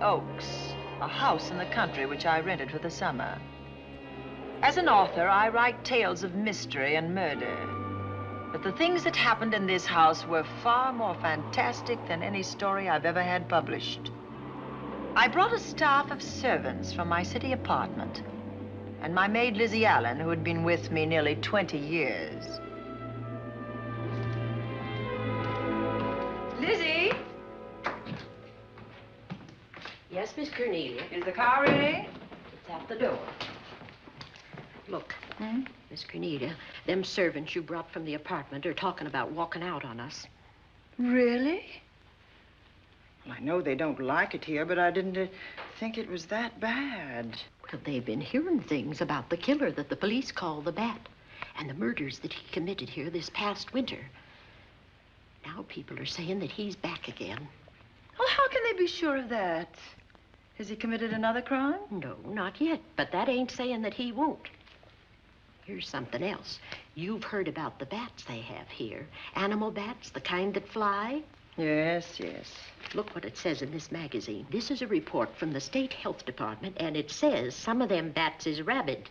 Oaks, a house in the country which I rented for the summer. As an author, I write tales of mystery and murder. But the things that happened in this house were far more fantastic than any story I've ever had published. I brought a staff of servants from my city apartment, and my maid, Lizzy Allen, who had been with me nearly 20 years. Lizzy? Yes, Miss Cornelia. Is the car ready? It's at the door. Look, Miss Cornelia, them servants you brought from the apartment are talking about walking out on us. Really? Well, I know they don't like it here, but I didn't think it was that bad. Well, they've been hearing things about the killer that the police call the Bat and the murders that he committed here this past winter. Now people are saying that he's back again. Well, how can they be sure of that? Has he committed another crime? No, not yet, but that ain't saying that he won't. Here's something else. You've heard about the bats they have here. Animal bats, the kind that fly. Yes, yes. Look what it says in this magazine. This is a report from the State Health Department, and it says some of them bats is rabid.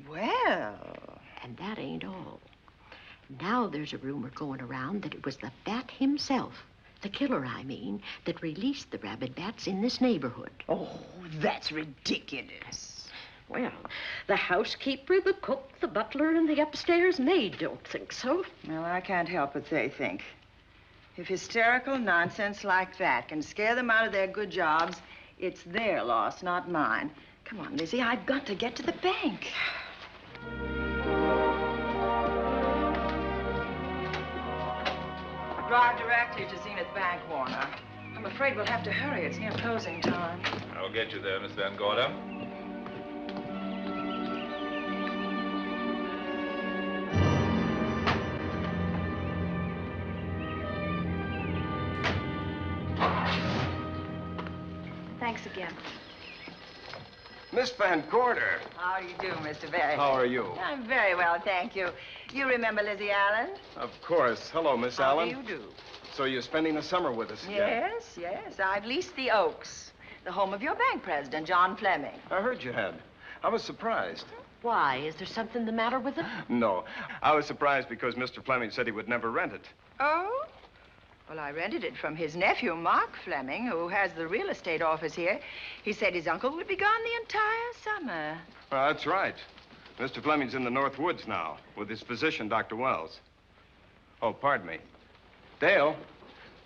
Well... And that ain't all. Now there's a rumor going around that it was the bat himself, the killer, I mean, that released the rabid bats in this neighborhood. Oh, that's ridiculous. Well, the housekeeper, the cook, the butler, and the upstairs maid don't think so. Well, I can't help what they think. If hysterical nonsense like that can scare them out of their good jobs, it's their loss, not mine. Come on, Lizzy, I've got to get to the bank. Drive directly to Zenith Bank, Warner. I'm afraid we'll have to hurry. It's near closing time. I'll get you there, Miss Van Gorder. Thanks again. Miss Van Gorder. How do you do, Mr. Barry? How are you? I'm very well, thank you. You remember Lizzy Allen? Of course. Hello, Miss Allen. How do you do? So you're spending the summer with us again? Yes, yes. I've leased the Oaks, the home of your bank president, John Fleming. I heard you had. I was surprised. Why? Is there something the matter with it? No. I was surprised because Mr. Fleming said he would never rent it. Oh? Well, I rented it from his nephew, Mark Fleming, who has the real estate office here. He said his uncle would be gone the entire summer. Well, that's right. Mr. Fleming's in the North Woods now with his physician, Dr. Wells. Oh, pardon me. Dale,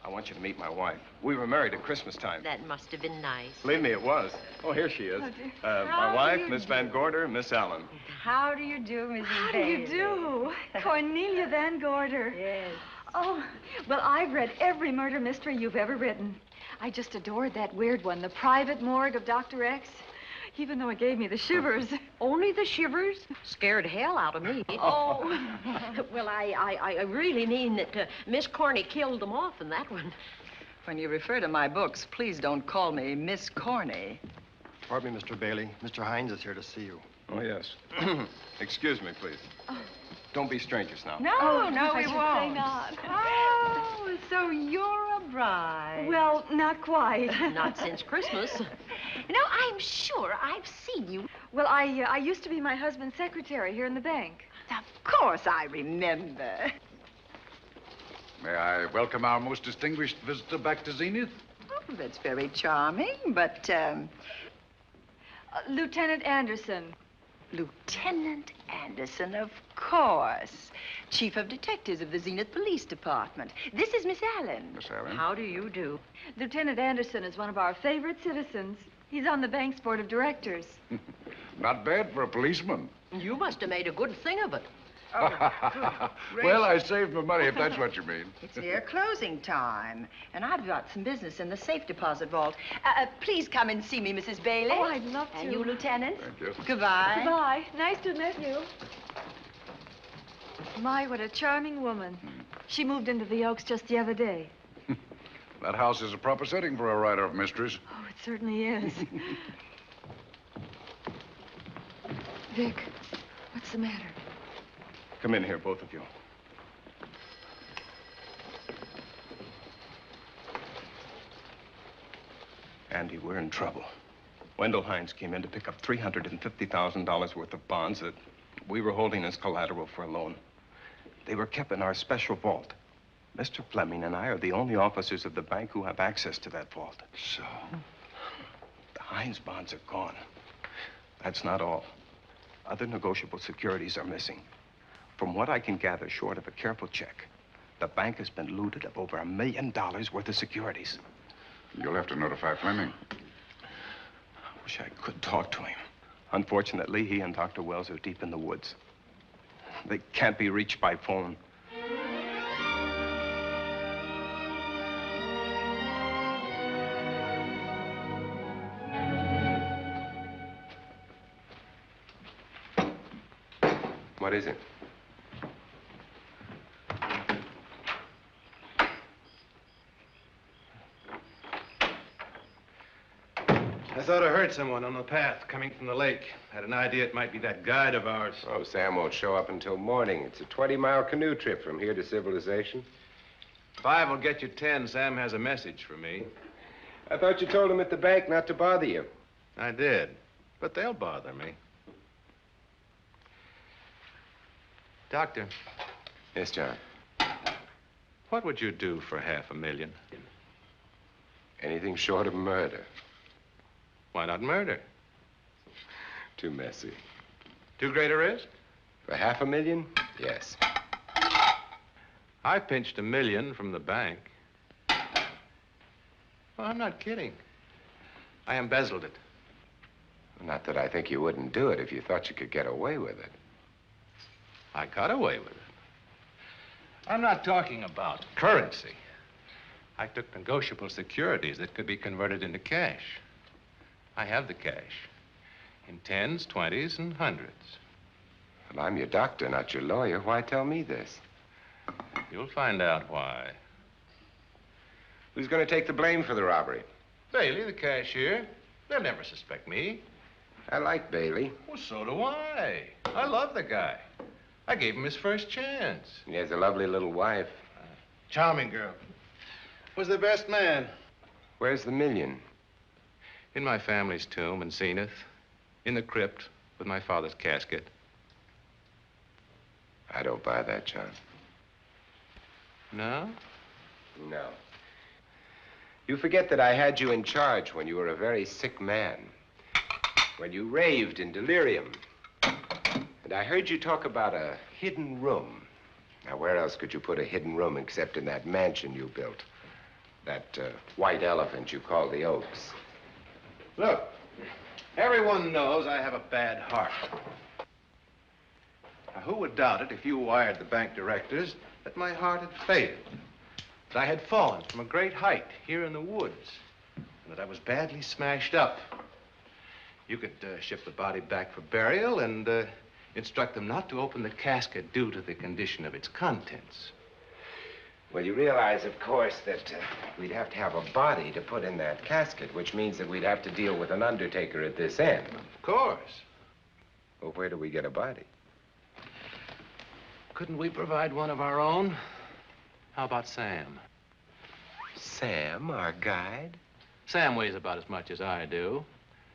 I want you to meet my wife. We were married at Christmas time. That must have been nice. Believe me, it was. Oh, here she is. My wife, Miss Van Gorder, Miss Allen. How do you do, Mrs. How do you do? Cornelia Van Gorder. Yes. Oh, well, I've read every murder mystery you've ever written. I just adored that weird one, The Private Morgue of Dr. X, even though it gave me the shivers. Only the shivers? Scared hell out of me. Oh. Well, I really mean that Miss Corney killed them off in that one. When you refer to my books, please don't call me Miss Corney. Pardon me, Mr. Bailey. Mr. Hines is here to see you. Oh, yes. Excuse me, please. Don't be strangers now. No, no, I we should won't. say not. Oh, so you're a bride. Well, not quite. Not since Christmas. No, I'm sure I've seen you. Well, I used to be my husband's secretary here in the bank. Of course I remember. May I welcome our most distinguished visitor back to Zenith? Oh, that's very charming, but, Lieutenant Anderson. Lieutenant Anderson, of course. Chief of Detectives of the Zenith Police Department. This is Miss Allen. Miss Allen. How do you do? Lieutenant Anderson is one of our favorite citizens. He's on the bank's board of directors. Not bad for a policeman. You must have made a good thing of it. Well, I saved my money, if that's what you mean. It's near closing time, and I've got some business in the safe deposit vault. Please come and see me, Mrs. Bailey. Oh, I'd love to. And you, Lieutenant. Thank you. Goodbye. Goodbye. Nice to have met you. My, what a charming woman. She moved into the Oaks just the other day. That house is a proper setting for a writer of mysteries. Oh, it certainly is. Vic, what's the matter? Come in here, both of you. Andy, we're in trouble. Wendell Hines came in to pick up $350,000 worth of bonds that we were holding as collateral for a loan. They were kept in our special vault. Mr. Fleming and I are the only officers of the bank who have access to that vault. So? The Hines bonds are gone. That's not all. Other negotiable securities are missing. From what I can gather, short of a careful check, the bank has been looted of over $1 million worth of securities. You'll have to notify Fleming. I wish I could talk to him. Unfortunately, he and Dr. Wells are deep in the woods. They can't be reached by phone. What is it? I thought I heard someone on the path coming from the lake. Had an idea it might be that guide of ours. Oh, Sam won't show up until morning. It's a 20-mile canoe trip from here to civilization. 5 will get you 10. Sam has a message for me. I thought you told him at the bank not to bother you. I did, but they'll bother me. Doctor, Yes, John. what would you do for $500,000? Anything short of murder. Why not murder? Too messy. Too great a risk? For $500,000? Yes. I pinched $1 million from the bank. Well, I'm not kidding. I embezzled it. Not that I think you wouldn't do it if you thought you could get away with it. I got away with it. I'm not talking about currency. I took negotiable securities that could be converted into cash. I have the cash in 10s, 20s, and 100s. Well, I'm your doctor, not your lawyer. Why tell me this? You'll find out why. Who's going to take the blame for the robbery? Bailey, the cashier. They'll never suspect me. I like Bailey. Well, so do I. I love the guy. I gave him his first chance. He has a lovely little wife. Charming girl. Was the best man. Where's the $1 million? In my family's tomb in Zenith, in the crypt with my father's casket. I don't buy that, John. No? No. You forget that I had you in charge when you were a very sick man. When you raved in delirium. And I heard you talk about a hidden room. Now, where else could you put a hidden room except in that mansion you built? That white elephant you call the Oaks. Look, everyone knows I have a bad heart. Now, who would doubt it if you wired the bank directors that my heart had failed? That I had fallen from a great height here in the woods, and that I was badly smashed up. You could ship the body back for burial and instruct them not to open the casket due to the condition of its contents. Well, you realize, of course, that we'd have to have a body to put in that casket, which means that we'd have to deal with an undertaker at this end. Of course. Well, where do we get a body? Couldn't we provide one of our own? How about Sam? Sam, our guide? Sam weighs about as much as I do.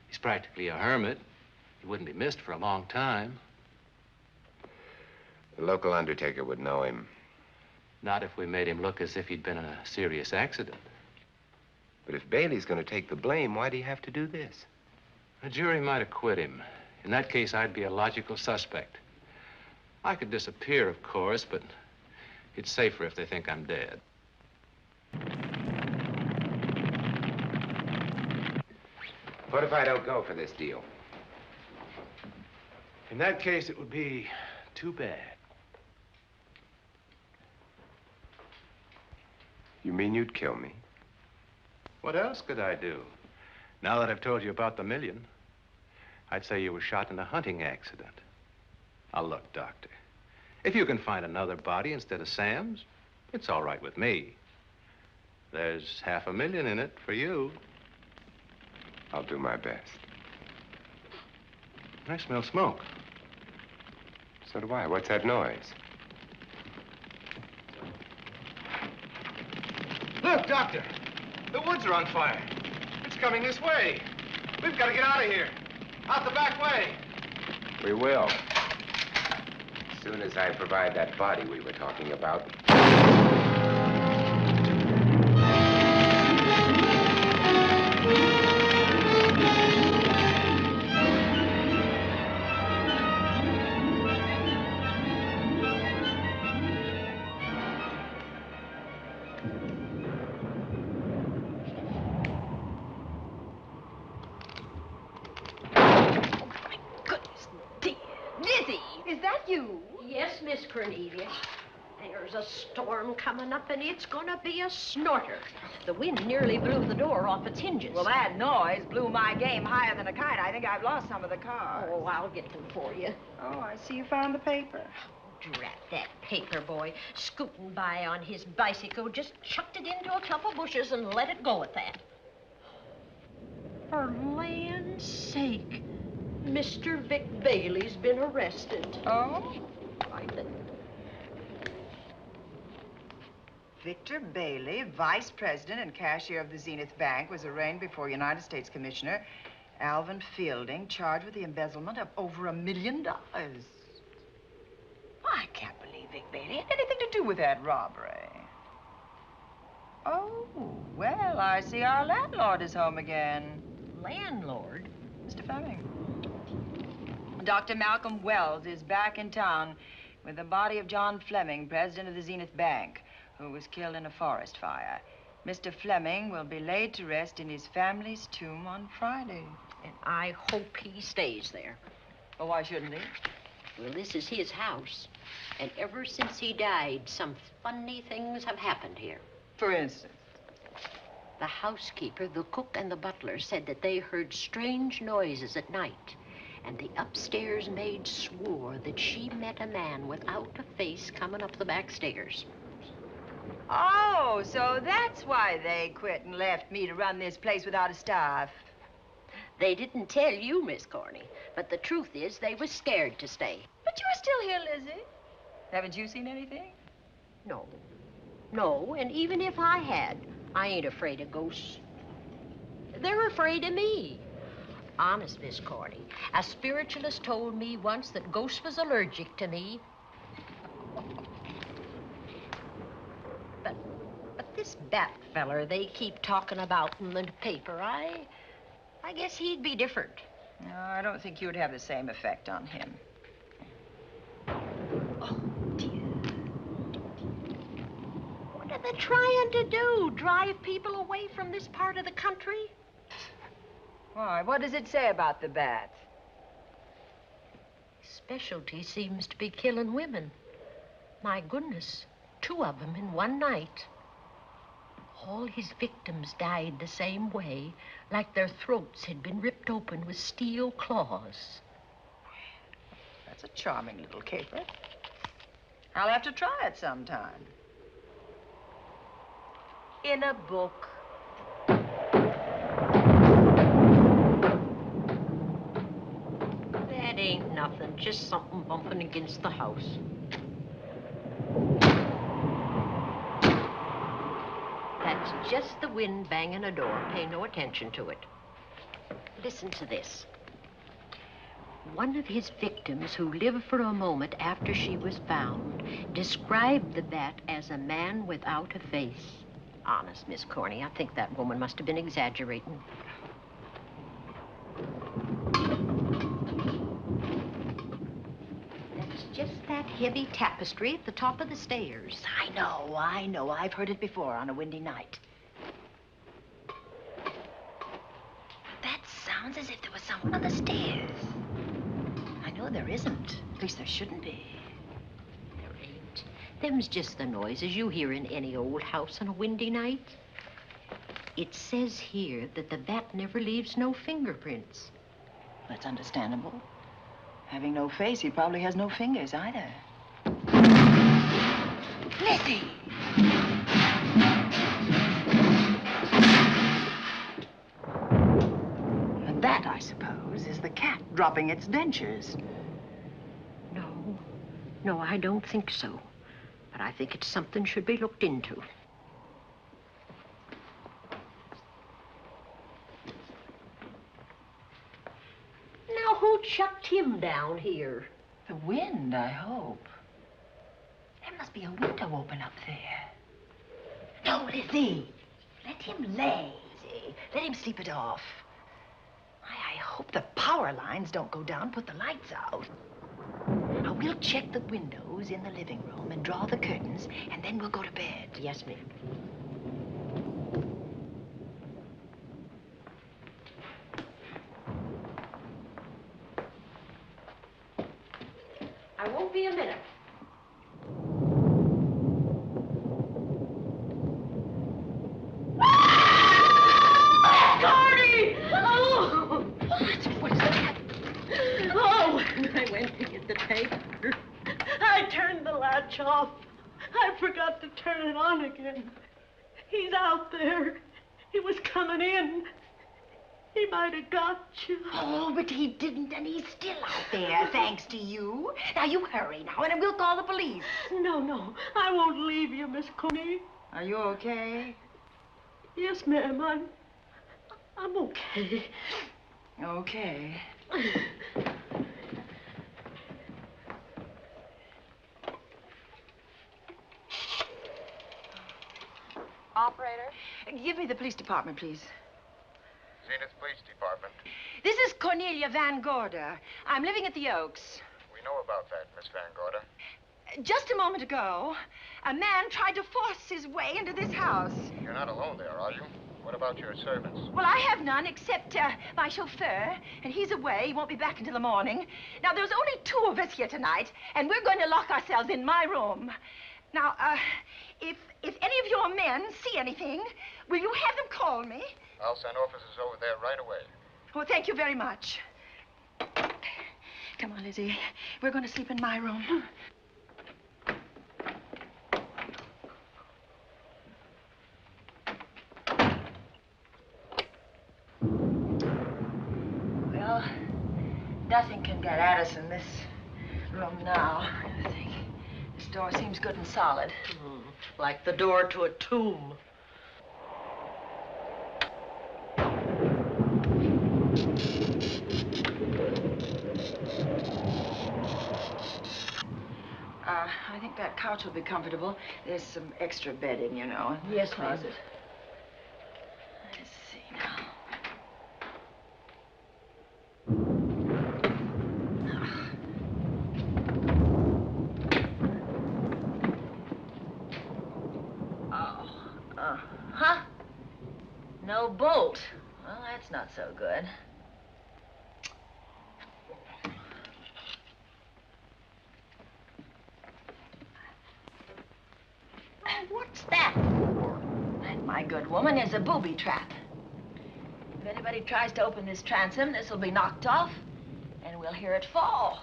He's practically a hermit. He wouldn't be missed for a long time. The local undertaker would know him. Not if we made him look as if he'd been in a serious accident. But if Bailey's going to take the blame, why'd he have to do this? A jury might acquit him. In that case, I'd be a logical suspect. I could disappear, of course, but it's safer if they think I'm dead. What if I don't go for this deal? In that case, it would be too bad. You mean you'd kill me? What else could I do? Now that I've told you about the $1 million, I'd say you were shot in a hunting accident. Now, look, Doctor, if you can find another body instead of Sam's, it's all right with me. There's $500,000 in it for you. I'll do my best. I smell smoke. So do I. What's that noise? Look, Doctor, the woods are on fire. It's coming this way. We've got to get out of here. Out the back way. We will. As soon as I provide that body we were talking about. Yes, Miss Cornelia. There's a storm coming up, and it's gonna be a snorter. The wind nearly blew the door off its hinges. Well, that noise blew my game higher than a kite. I think I've lost some of the cars. Oh, I'll get them for you. Oh, I see you found the paper. Drat that paper boy, scooting by on his bicycle, just chucked it into a clump of bushes and let it go at that. For land's sake, Mr. Vic Bailey's been arrested. Oh? I think. Victor Bailey, vice president and cashier of the Zenith Bank, was arraigned before United States Commissioner Alvin Fielding, charged with the embezzlement of over $1 million. I can't believe Vic Bailey had anything to do with that robbery. Oh, well, I see our landlord is home again. Landlord? Mr. Fleming. Dr. Malcolm Wells is back in town with the body of John Fleming, president of the Zenith Bank, who was killed in a forest fire. Mr. Fleming will be laid to rest in his family's tomb on Friday. And I hope he stays there. Well, why shouldn't he? Well, this is his house. And ever since he died, some funny things have happened here. For instance? The housekeeper, the cook, and the butler said that they heard strange noises at night. And the upstairs maid swore that she met a man without a face coming up the back stairs. Oh, so that's why they quit and left me to run this place without a staff. They didn't tell you, Miss Corney, but the truth is they was scared to stay. But you're still here, Lizzy. Haven't you seen anything? No. No, and even if I had, I ain't afraid of ghosts. They're afraid of me. Honest, Miss Corney, a spiritualist told me once that ghosts was allergic to me. But this Bat feller they keep talking about in the paper, I guess he'd be different. No, I don't think you'd have the same effect on him. Oh, dear. What are they trying to do? Drive people away from this part of the country? Why, what does it say about the bat? Specialty seems to be killing women. My goodness, 2 of them in one night. All his victims died the same way, like their throats had been ripped open with steel claws. That's a charming little caper. I'll have to try it sometime. In a book. That ain't nothing, just something bumping against the house. That's just the wind banging a door. Pay no attention to it. Listen to this. One of his victims, who lived for a moment after she was found, described the bat as a man without a face. Honest, Miss Corney, I think that woman must have been exaggerating. That's just that heavy tapestry at the top of the stairs. I know. I've heard it before on a windy night. That sounds as if there was someone on the stairs. I know there isn't. At least there shouldn't be. There ain't. Them's just the noises you hear in any old house on a windy night. It says here that the bat never leaves no fingerprints. That's understandable. Having no face, he probably has no fingers either. Lizzy! And that, I suppose, is the cat dropping its dentures. No, I don't think so. But I think it's something should be looked into. him down here. The wind, I hope. There must be a window open up there. No, Lizzy. Let him lay. Let him sleep it off. I hope the power lines don't go down, put the lights out. Now, we'll check the windows in the living room and draw the curtains, and then we'll go to bed. Yes, ma'am. I won't be a minute. Gordy! Oh! What's that? Oh, when I went to get the tape, I turned the latch off. I forgot to turn it on again. He's out there. He was coming in. He might have got you. Oh, but he didn't, and he's still out there, thanks to you. Now, you hurry now, and we'll call the police. No, I won't leave you, Miss Coney. Are you okay? Yes, ma'am, I'm okay. Okay. Operator? Give me the police department, please. Zenith Police Department. This is Cornelia Van Gorder. I'm living at the Oaks. We know about that, Miss Van Gorder. Just a moment ago, a man tried to force his way into this house. You're not alone there, are you? What about your servants? Well, I have none except my chauffeur, and he's away. He won't be back until the morning. Now, there's only 2 of us here tonight, and we're going to lock ourselves in my room. Now, if any of your men see anything, will you have them call me? I'll send officers over there right away. Well, thank you very much. Come on, Lizzy. We're going to sleep in my room. Well, nothing can get at us in this room now, I think. This door seems good and solid. Like the door to a tomb. I think that couch will be comfortable. There's some extra bedding, you know, in the Yes, closet. ma'am. Let's see now. Huh? No bolt. Well, that's not so good. Oh, what's that for? That, my good woman, is a booby trap. If anybody tries to open this transom, this will be knocked off, and we'll hear it fall.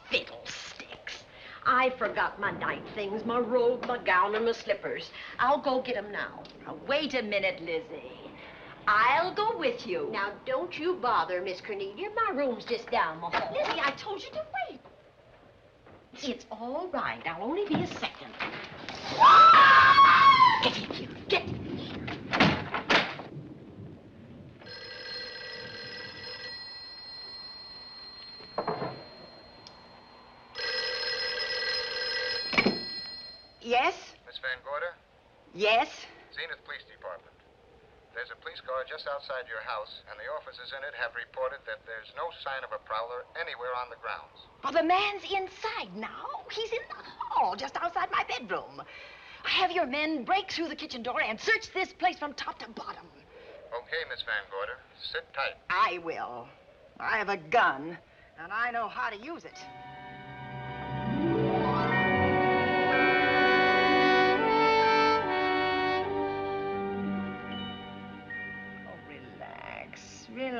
Fiddlesticks. I forgot my night things, my robe, my gown, and my slippers. I'll go get 'em now. Now, wait a minute, Lizzy. I'll go with you. Now, don't you bother, Miss Cornelia. My room's just down the hall. Lizzy, I told you to wait. It's all right. I'll only be a second. Get in here. Get in here. Yes? Miss Van Gorder? Yes? Zenith Police Department. There's a police car just outside your house, and the officers in it have reported that there's no sign of a prowler anywhere on the grounds. Well, the man's inside now. He's in the hall, just outside my bedroom. Have your men break through the kitchen door and search this place from top to bottom. Okay, Miss Van Gorder. Sit tight. I will. I have a gun, and I know how to use it.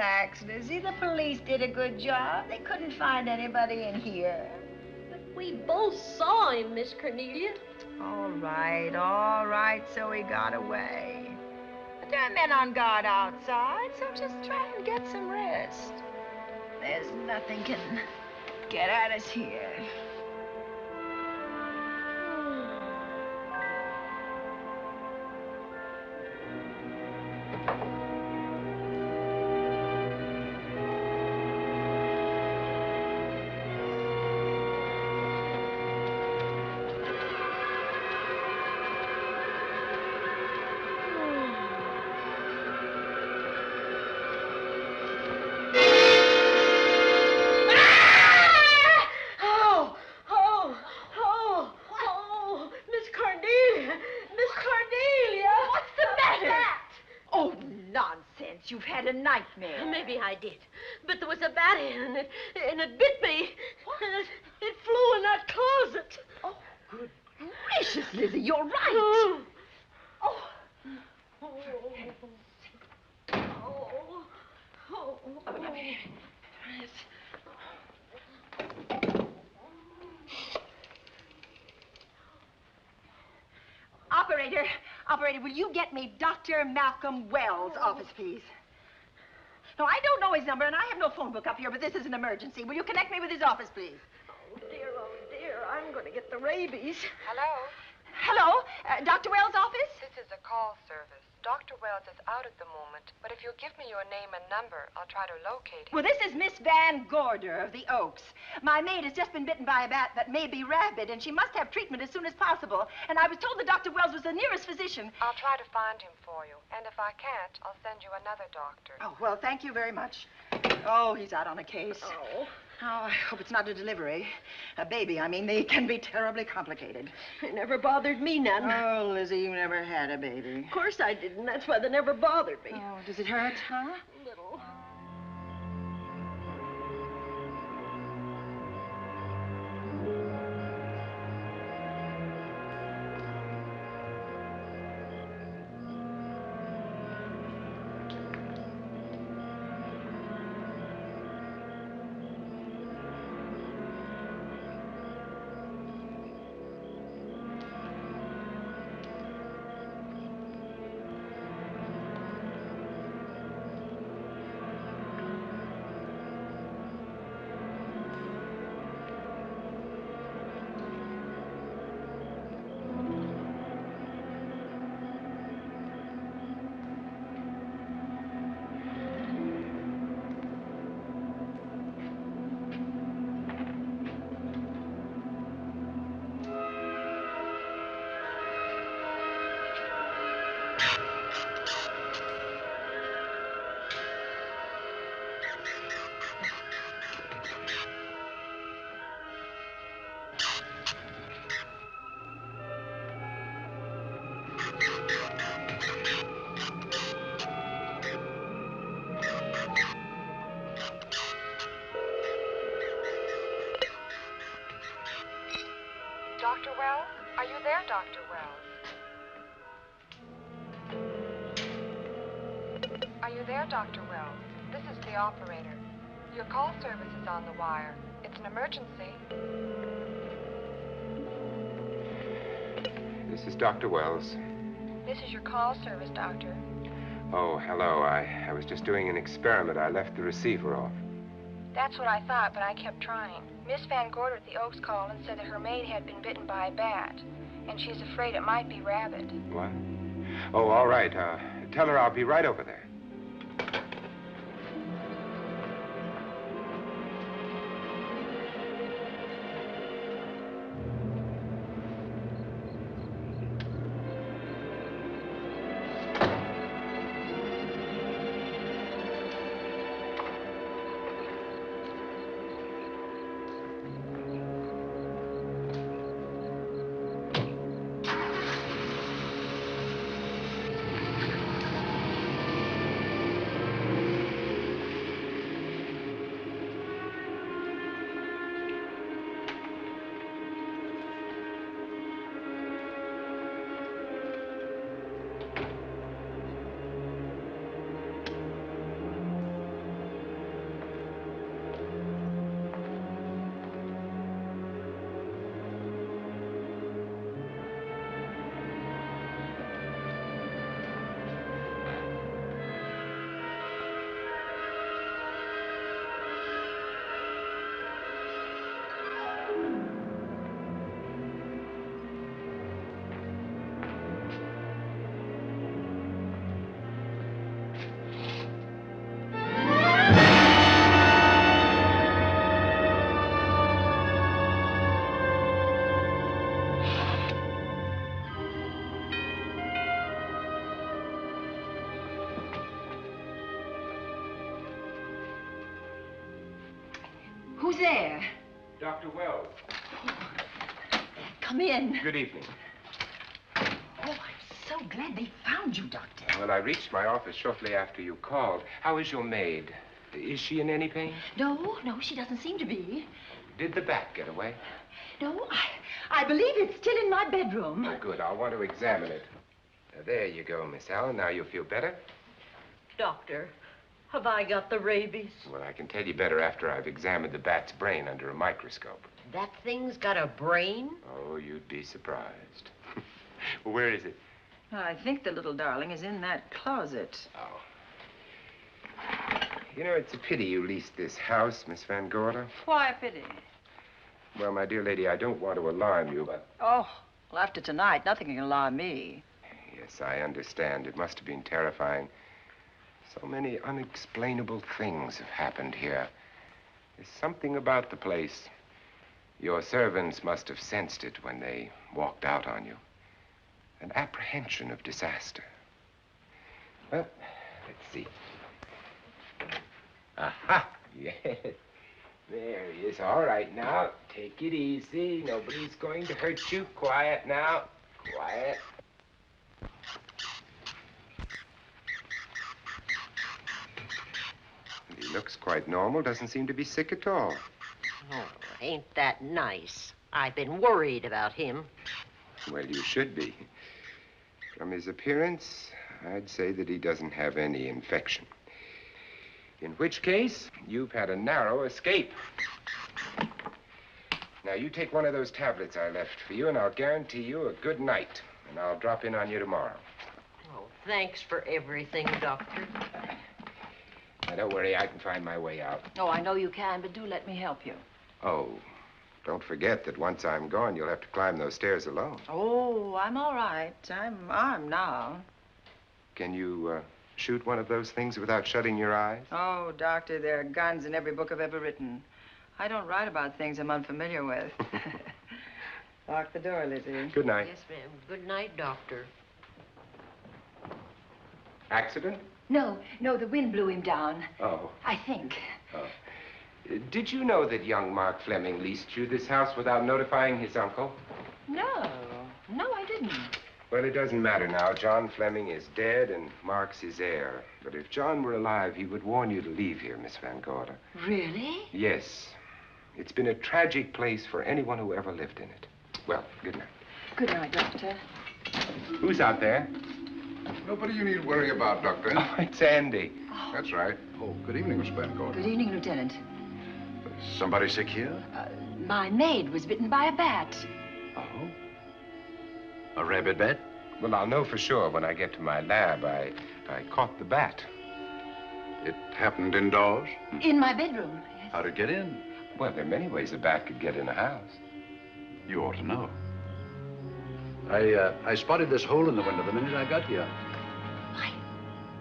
relax, Lizzy. The police did a good job. They couldn't find anybody in here. But we both saw him, Miss Cornelia. All right, so he got away. But there are men on guard outside, so just try and get some rest. There's nothing can get at us here. You've had a nightmare. Maybe I did. But there was a bat in it, and it bit me. And it flew in that closet. Oh, good gracious, Lizzy, you're right. Operator, will you get me Dr. Malcolm Wells' office, please? No, I don't know his number, and I have no phone book up here, but this is an emergency. Will you connect me with his office, please? Oh, dear, I'm going to get the rabies. Hello? Hello? Dr. Wells' office? This is a call service. Dr. Wells is out at the moment, but if you'll give me your name and number, I'll try to locate him. Well, this is Miss Van Gorder of the Oaks. My maid has just been bitten by a bat that may be rabid, and she must have treatment as soon as possible. And I was told that Dr. Wells was the nearest physician. I'll try to find him for you, and if I can't, I'll send you another doctor. Oh, well, thank you very much. Oh, he's out on a case. Oh. Oh, I hope it's not a delivery. A baby, I mean. They can be terribly complicated. It never bothered me none. Oh, Lizzy, you never had a baby. Of course I didn't. That's why they never bothered me. Oh, does it hurt, huh? A little. Dr. Wells? Are you there, Dr. Wells? Are you there, Dr. Wells? This is the operator. Your call service is on the wire. It's an emergency. This is Dr. Wells. This is your call service, Doctor. Oh, hello. I was just doing an experiment. I left the receiver off. That's what I thought, but I kept trying. Miss Van Gorder at the Oaks called and said that her maid had been bitten by a bat, and she's afraid it might be rabid. What? Oh, all right. Tell her I'll be right over there. Who's there? Dr. Wells. Come in. Good evening. Oh, I'm so glad they found you, Doctor. Well, I reached my office shortly after you called. How is your maid? Is she in any pain? No, she doesn't seem to be. Did the bat get away? No, I believe it's still in my bedroom. Oh, good. I'll want to examine it. There you go, Miss Allen. Now you feel better? Doctor, have I got the rabies? Well, I can tell you better after I've examined the bat's brain under a microscope. That thing's got a brain? Oh, you'd be surprised. Where is it? I think the little darling is in that closet. Oh. You know, it's a pity you leased this house, Miss Van Gorder. Why a pity? Well, my dear lady, I don't want to alarm you, but... Oh, well, after tonight, nothing can alarm me. Yes, I understand. It must have been terrifying. So many unexplainable things have happened here. There's something about the place. Your servants must have sensed it when they walked out on you. An apprehension of disaster. Well, let's see. Aha! Yes. There he is. All right, now. Take it easy. Nobody's going to hurt you. Quiet now. Quiet. He looks quite normal. Doesn't seem to be sick at all. Oh, ain't that nice? I've been worried about him. Well, you should be. From his appearance, I'd say that he doesn't have any infection. In which case, you've had a narrow escape. Now, you take one of those tablets I left for you, and I'll guarantee you a good night. And I'll drop in on you tomorrow. Oh, thanks for everything, Doctor. Now, don't worry, I can find my way out. Oh, I know you can, but do let me help you. Oh, don't forget that once I'm gone, you'll have to climb those stairs alone. Oh, I'm all right. I'm armed now. Can you, shoot one of those things without shutting your eyes? Oh, Doctor, there are guns in every book I've ever written. I don't write about things I'm unfamiliar with. Lock the door, Lizzy. Good night. Yes, ma'am. Good night, Doctor. Accident? No, the wind blew him down. Oh. I think. Oh. Did you know that young Mark Fleming leased you this house without notifying his uncle? No, I didn't. Well, it doesn't matter now. John Fleming is dead, and Mark's his heir. But if John were alive, he would warn you to leave here, Miss Van Gorder. Really? Yes. It's been a tragic place for anyone who ever lived in it. Well, good night. Good night, Doctor. Who's out there? Nobody you need worry about, Doctor. Oh, it's Andy. That's right. Oh, good evening, Miss Van Gorder. Good evening, Lieutenant. Somebody sick here? My maid was bitten by a bat. Oh? A rabid bat? Well, I'll know for sure when I get to my lab. I caught the bat. It happened indoors? In my bedroom. Yes. How'd it get in? Well, there are many ways a bat could get in a house. You ought to know. I spotted this hole in the window the minute I got here. Why?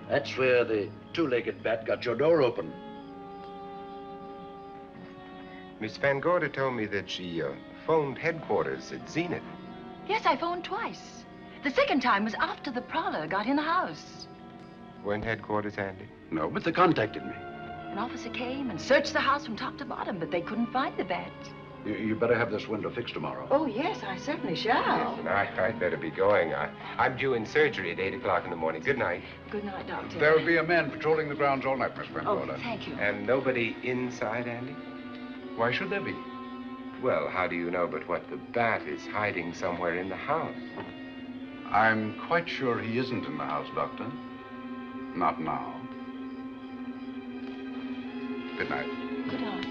That's where the two-legged bat got your door open. Miss Van Gorder told me that she phoned headquarters at Zenith. Yes, I phoned twice. The second time was after the prowler got in the house. When headquarters, Andy? No, but they contacted me. An officer came and searched the house from top to bottom, but they couldn't find the bat. You better have this window fixed tomorrow. Oh, yes, I certainly shall. Listen, I'd better be going. I'm due in surgery at 8 o'clock in the morning. Good night. Good night, Doctor. There'll be a man patrolling the grounds all night, Miss Van Gorder. Oh, thank you. And nobody inside, Andy? Why should there be? Well, how do you know but what the bat is hiding somewhere in the house? I'm quite sure he isn't in the house, Doctor. Not now. Good night. Good night.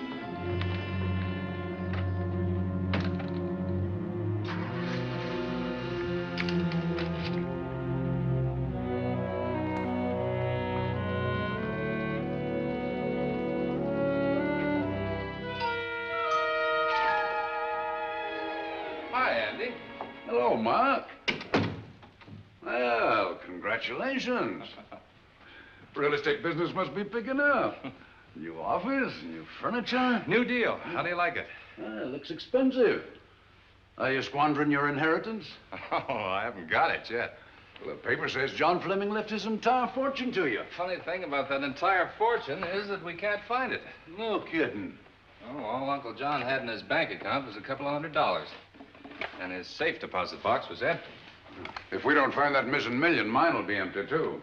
Hi, Andy. Hello, Mark. Well, congratulations. Real estate business must be picking up. New office, new furniture. New deal. How do you like it? Looks expensive. Are you squandering your inheritance? Oh, I haven't got it yet. Well, the paper says John Fleming left his entire fortune to you. Funny thing about that entire fortune is that we can't find it. No kidding. Oh, all All Uncle John had in his bank account was a couple of $100. And his safe deposit box was empty. If we don't find that missing million, mine will be empty, too.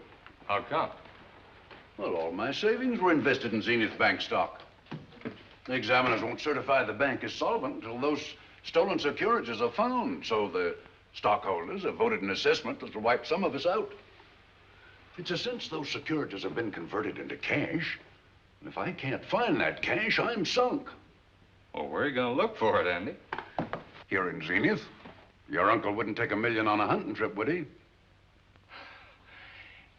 How come? Well, all my savings were invested in Zenith Bank stock. The examiners won't certify the bank as solvent until those stolen securities are found. So the stockholders have voted an assessment that will wipe some of us out. It's a cinch those securities have been converted into cash. And if I can't find that cash, I'm sunk. Well, where are you going to look for it, Andy? Here in Zenith. Your uncle wouldn't take $1 million on a hunting trip, would he?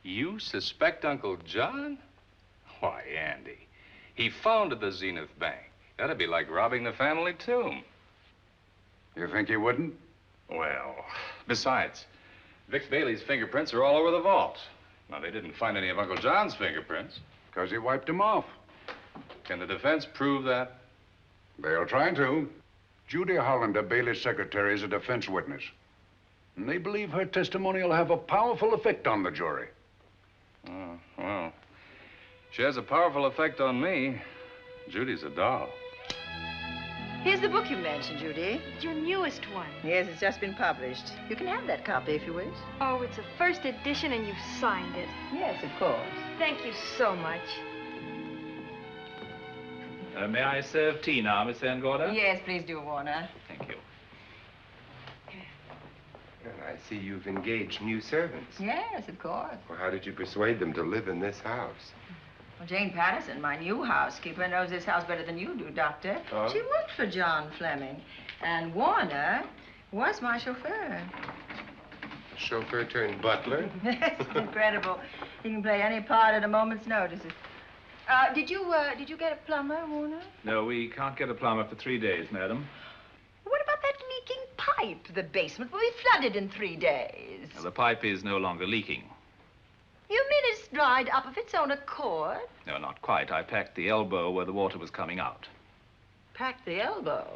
You suspect Uncle John? Why, Andy, he founded the Zenith Bank. That'd be like robbing the family tomb. You think he wouldn't? Well, besides, Vic Bailey's fingerprints are all over the vault. Now, they didn't find any of Uncle John's fingerprints. Because he wiped him off. Can the defense prove that? They'll try to. Judy Hollander, Bailey's secretary, is a defense witness. And they believe her testimony will have a powerful effect on the jury. Oh, well, she has a powerful effect on me. Judy's a doll. Here's the book you mentioned, Judy. It's your newest one. Yes, it's just been published. You can have that copy if you wish. Oh, it's a first edition and you've signed it. Yes, of course. Thank you so much. May I serve tea now, Miss Van Gorder? Yes, please do, Warner. Thank you. Well, I see you've engaged new servants. Yes, of course. Well, how did you persuade them to live in this house? Well, Jane Patterson, my new housekeeper, knows this house better than you do, Doctor. Oh? She worked for John Fleming. And Warner was my chauffeur. Chauffeur turned butler? It's incredible. He can play any part at a moment's notice. Did you get a plumber, Warner? No, we can't get a plumber for 3 days, madam. What about that leaking pipe? The basement will be flooded in 3 days. The pipe is no longer leaking. You mean it's dried up of its own accord? No, not quite. I packed the elbow where the water was coming out. Packed the elbow?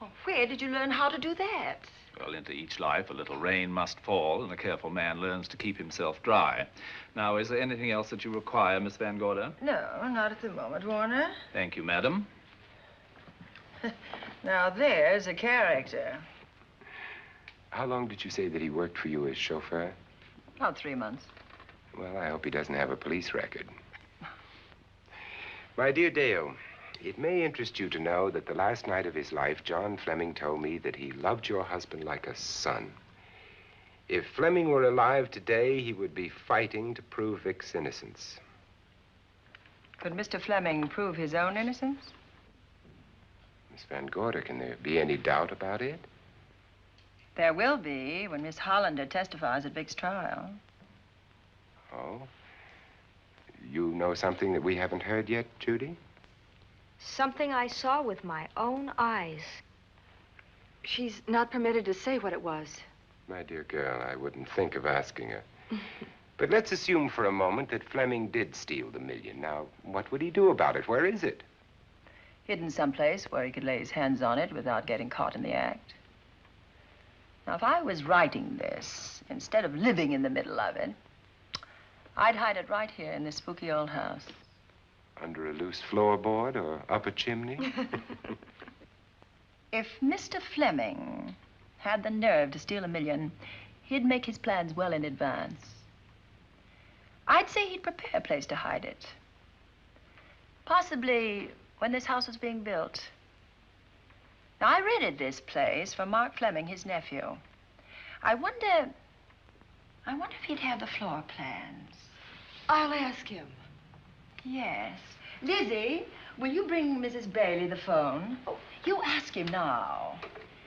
Well, where did you learn how to do that? Well, into each life, a little rain must fall, and a careful man learns to keep himself dry. Now, is there anything else that you require, Miss Van Gorder? No, not at the moment, Warner. Thank you, madam. Now, there's a character. How long did you say that he worked for you as chauffeur? About 3 months. Well, I hope he doesn't have a police record. My dear Dale, it may interest you to know that the last night of his life, John Fleming told me that he loved your husband like a son. If Fleming were alive today, he would be fighting to prove Vic's innocence. Could Mr. Fleming prove his own innocence? Miss Van Gorder, can there be any doubt about it? There will be when Miss Hollander testifies at Vic's trial. Oh? You know something that we haven't heard yet, Judy? Something I saw with my own eyes. She's not permitted to say what it was. My dear girl, I wouldn't think of asking her. But let's assume for a moment that Fleming did steal the $1 million. Now, what would he do about it? Where is it? Hidden someplace where he could lay his hands on it without getting caught in the act. Now, if I was writing this, instead of living in the middle of it, I'd hide it right here in this spooky old house. Under a loose floorboard or up a chimney? If Mr. Fleming had the nerve to steal $1 million, he'd make his plans well in advance. I'd say he'd prepare a place to hide it. Possibly when this house was being built. Now, I rented this place from Mark Fleming, his nephew. I wonder if he'd have the floor plans. I'll ask him. Yes. Lizzy, will you bring Mrs. Bailey the phone? Oh, you ask him now.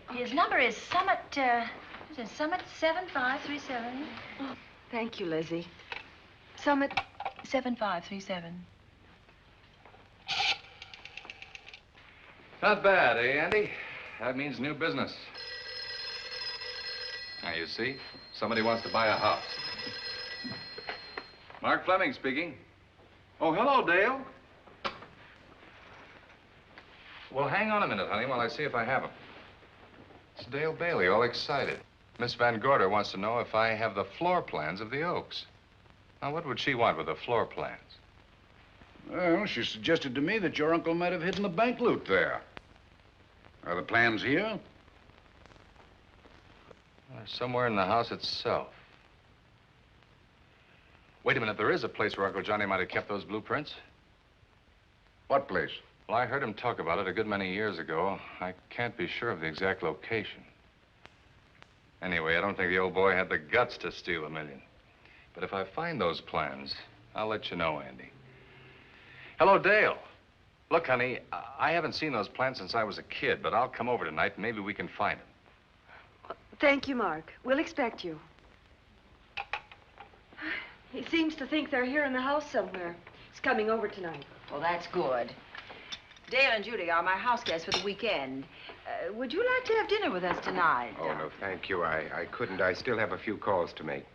Okay. His number is Summit 7537. Oh, thank you, Lizzy. Summit 7537. Not bad, eh, Andy? That means new business. Now, you see, somebody wants to buy a house. Mark Fleming speaking. Oh, hello, Dale. Well, hang on a minute, honey, while I see if I have him. It's Dale Bailey, all excited. Miss Van Gorder wants to know if I have the floor plans of the Oaks. Now, what would she want with the floor plans? Well, she suggested to me that your uncle might have hidden the bank loot there. Are the plans here? Somewhere in the house itself. Wait a minute, there is a place where Uncle Johnny might have kept those blueprints. What place? Well, I heard him talk about it a good many years ago. I can't be sure of the exact location. Anyway, I don't think the old boy had the guts to steal $1 million. But if I find those plans, I'll let you know, Andy. Hello, Dale. Look, honey, I haven't seen those plans since I was a kid, but I'll come over tonight and maybe we can find them. Thank you, Mark. We'll expect you. He seems to think they're here in the house somewhere. He's coming over tonight. Well, that's good. Dale and Judy are my house guests for the weekend. Would you like to have dinner with us tonight? Oh, no, thank you. I couldn't. I still have a few calls to make.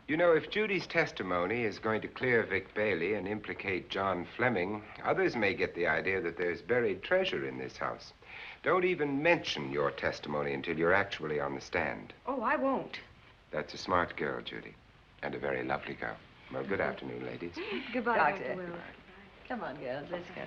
You know, if Judy's testimony is going to clear Vic Bailey and implicate John Fleming, others may get the idea that there's buried treasure in this house. Don't even mention your testimony until you're actually on the stand. Oh, I won't. That's a smart girl, Judy, and a very lovely girl. Well, good afternoon, ladies. Goodbye, Doctor. Dr. Wilbur. Come on, girls, let's go.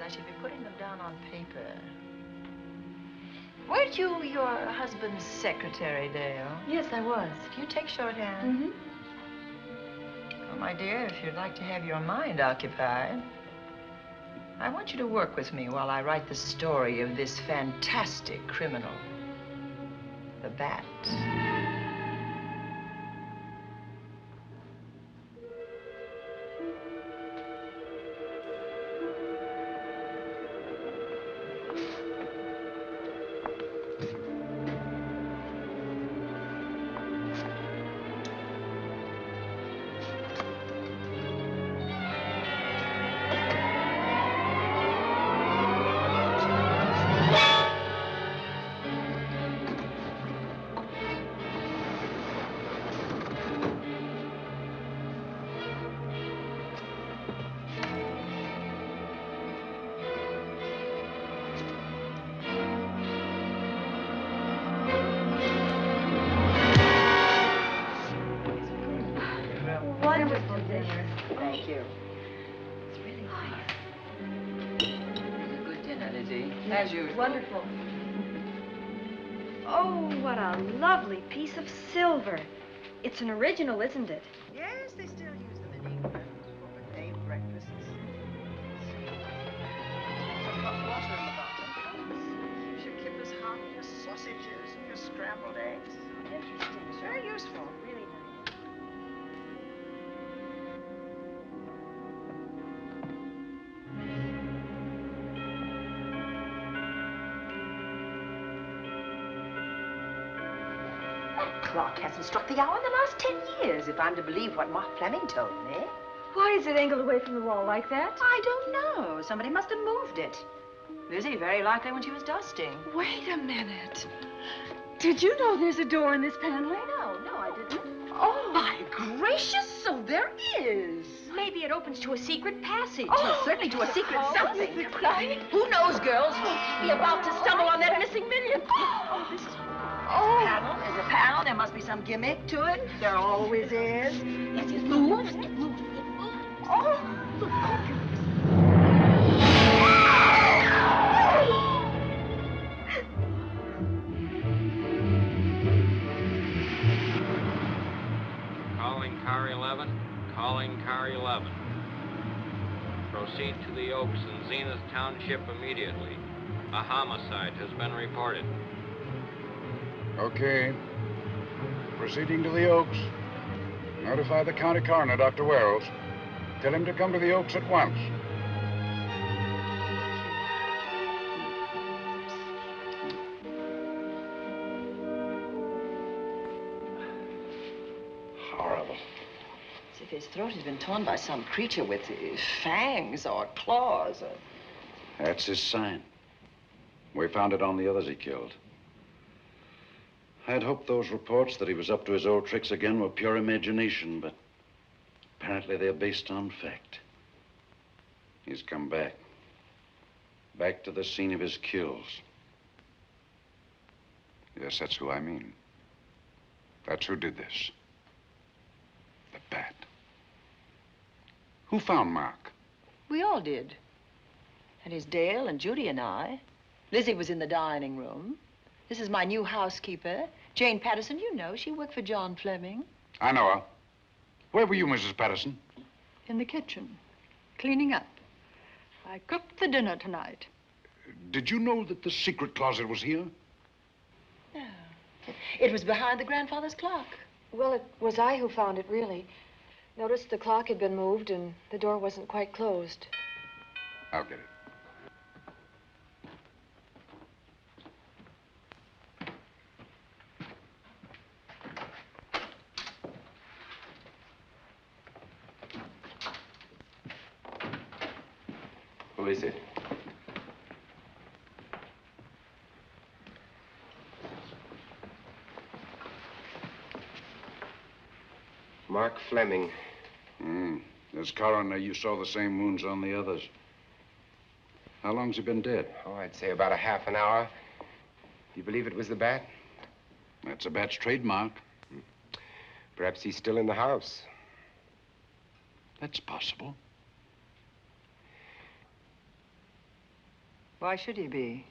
I should be putting them down on paper. Weren't you your husband's secretary, Dale? Yes, I was. Do you take shorthand? Mm-hmm. Well, my dear, if you'd like to have your mind occupied, I want you to work with me while I write the story of this fantastic criminal, the Bat. Thank you. It's really nice. A good dinner, Lizzy. As usual. Wonderful. Oh, what a lovely piece of silver. It's an original, isn't it? Yes, they still use them in England for buffet breakfasts. Some hot water in the bottom. Should keep us hot, your sausages and your scrambled eggs. Interesting. Very useful. Really nice. Clock hasn't struck the hour in the last 10 years, if I'm to believe what Mark Fleming told me. Why is it angled away from the wall like that? I don't know. Somebody must have moved it. Lizzy, very likely when she was dusting. Wait a minute. Did you know there's a door in this paneling? No, I didn't. Oh, my gracious, so there is. Maybe it opens to a secret passage. Oh, certainly to a secret something. Secret. Who knows, girls? We'll be about to stumble on that missing million. Oh, this is panel. There's a panel. There must be some gimmick to it. There always is. Yes, it moves. It moves. It moves. Oh. Calling car 11. Calling car 11. Proceed to the Oaks in Zenith Township immediately. A homicide has been reported. Okay. Proceeding to the Oaks. Notify the county coroner, Dr. Wells. Tell him to come to the Oaks at once. Horrible. As if his throat had been torn by some creature with fangs or claws. That's his sign. We found it on the others he killed. I'd hoped those reports that he was up to his old tricks again were pure imagination, but apparently they're based on fact. He's come back. Back to the scene of his kills. Yes, that's who I mean. That's who did this. The bat. Who found Mark? We all did. And his Dale and Judy and I. Lizzy was in the dining room. This is my new housekeeper, Jane Patterson. You know, she worked for John Fleming. I know her. Where were you, Mrs. Patterson? In the kitchen, cleaning up. I cooked the dinner tonight. Did you know that the secret closet was here? No. It was behind the grandfather's clock. Well, it was I who found it, really. Noticed the clock had been moved and the door wasn't quite closed. I'll get it. Who is it? Mark Fleming. As coroner, you saw the same wounds on the others. How long's he been dead? Oh, I'd say about a half an hour. You believe it was the bat? That's a bat's trademark. Perhaps he's still in the house. That's possible. Why should he be?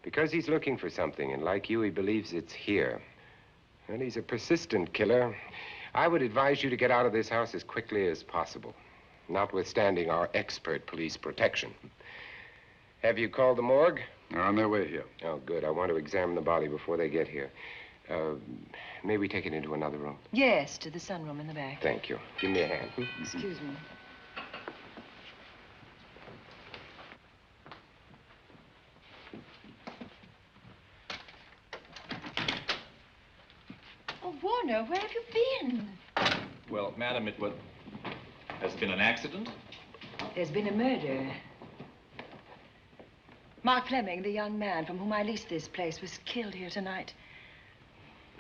Because he's looking for something, and like you, he believes it's here. And he's a persistent killer. I would advise you to get out of this house as quickly as possible, notwithstanding our expert police protection. Have you called the morgue? They're on their way here. Oh, good. I want to examine the body before they get here. May we take it into another room? Yes, to the sunroom in the back. Thank you. Give me a hand. Excuse me. Oh, Warner, where have you been? Well, madam, has there been an accident? There's been a murder. Mark Fleming, the young man from whom I leased this place, was killed here tonight.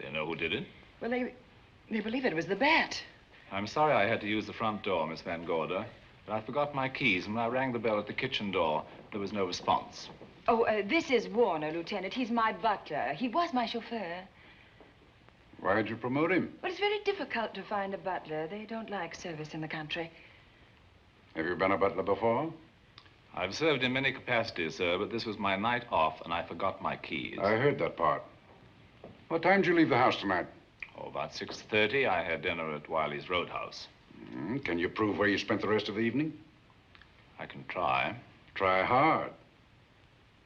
They know who did it? Well, they believe it was the bat. I'm sorry I had to use the front door, Miss Van Gorder, but I forgot my keys, and when I rang the bell at the kitchen door, there was no response. Oh, this is Warner, Lieutenant. He's my butler. He was my chauffeur. Why'd you promote him? Well, it's very difficult to find a butler. They don't like service in the country. Have you been a butler before? I've served in many capacities, sir, but this was my night off, and I forgot my keys. I heard that part. What time did you leave the house tonight? Oh, about 6:30. I had dinner at Wiley's Roadhouse. Can you prove where you spent the rest of the evening? I can try. Try hard.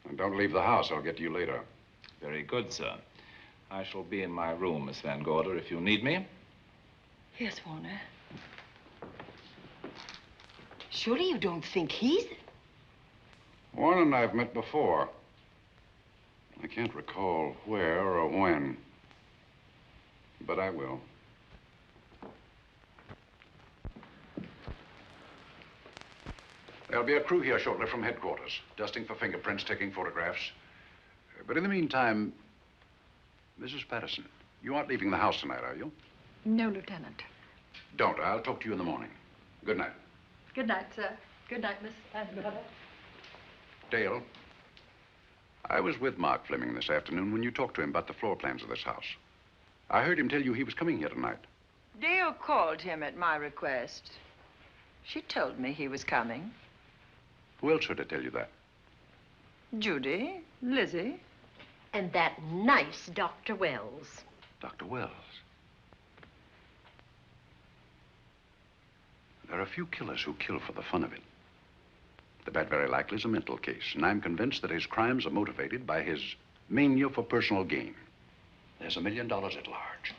And don't leave the house. I'll get to you later. Very good, sir. I shall be in my room, Miss Van Gorder, if you need me. Yes, Warner. Surely you don't think he's... Warren and I've met before. I can't recall where or when, but I will. There'll be a crew here shortly from headquarters, dusting for fingerprints, taking photographs. But in the meantime, Mrs. Patterson, you aren't leaving the house tonight, are you? No, Lieutenant. Don't. I'll talk to you in the morning. Good night. Good night, sir. Good night, Miss Van Gorder. Dale, I was with Mark Fleming this afternoon when you talked to him about the floor plans of this house. I heard him tell you he was coming here tonight. Dale called him at my request. She told me he was coming. Who else should I tell you that? Judy, Lizzy. And that nice Dr. Wells. Dr. Wells. There are a few killers who kill for the fun of it. The bat very likely is a mental case, and I'm convinced that his crimes are motivated by his mania for personal gain. There's $1 million at large,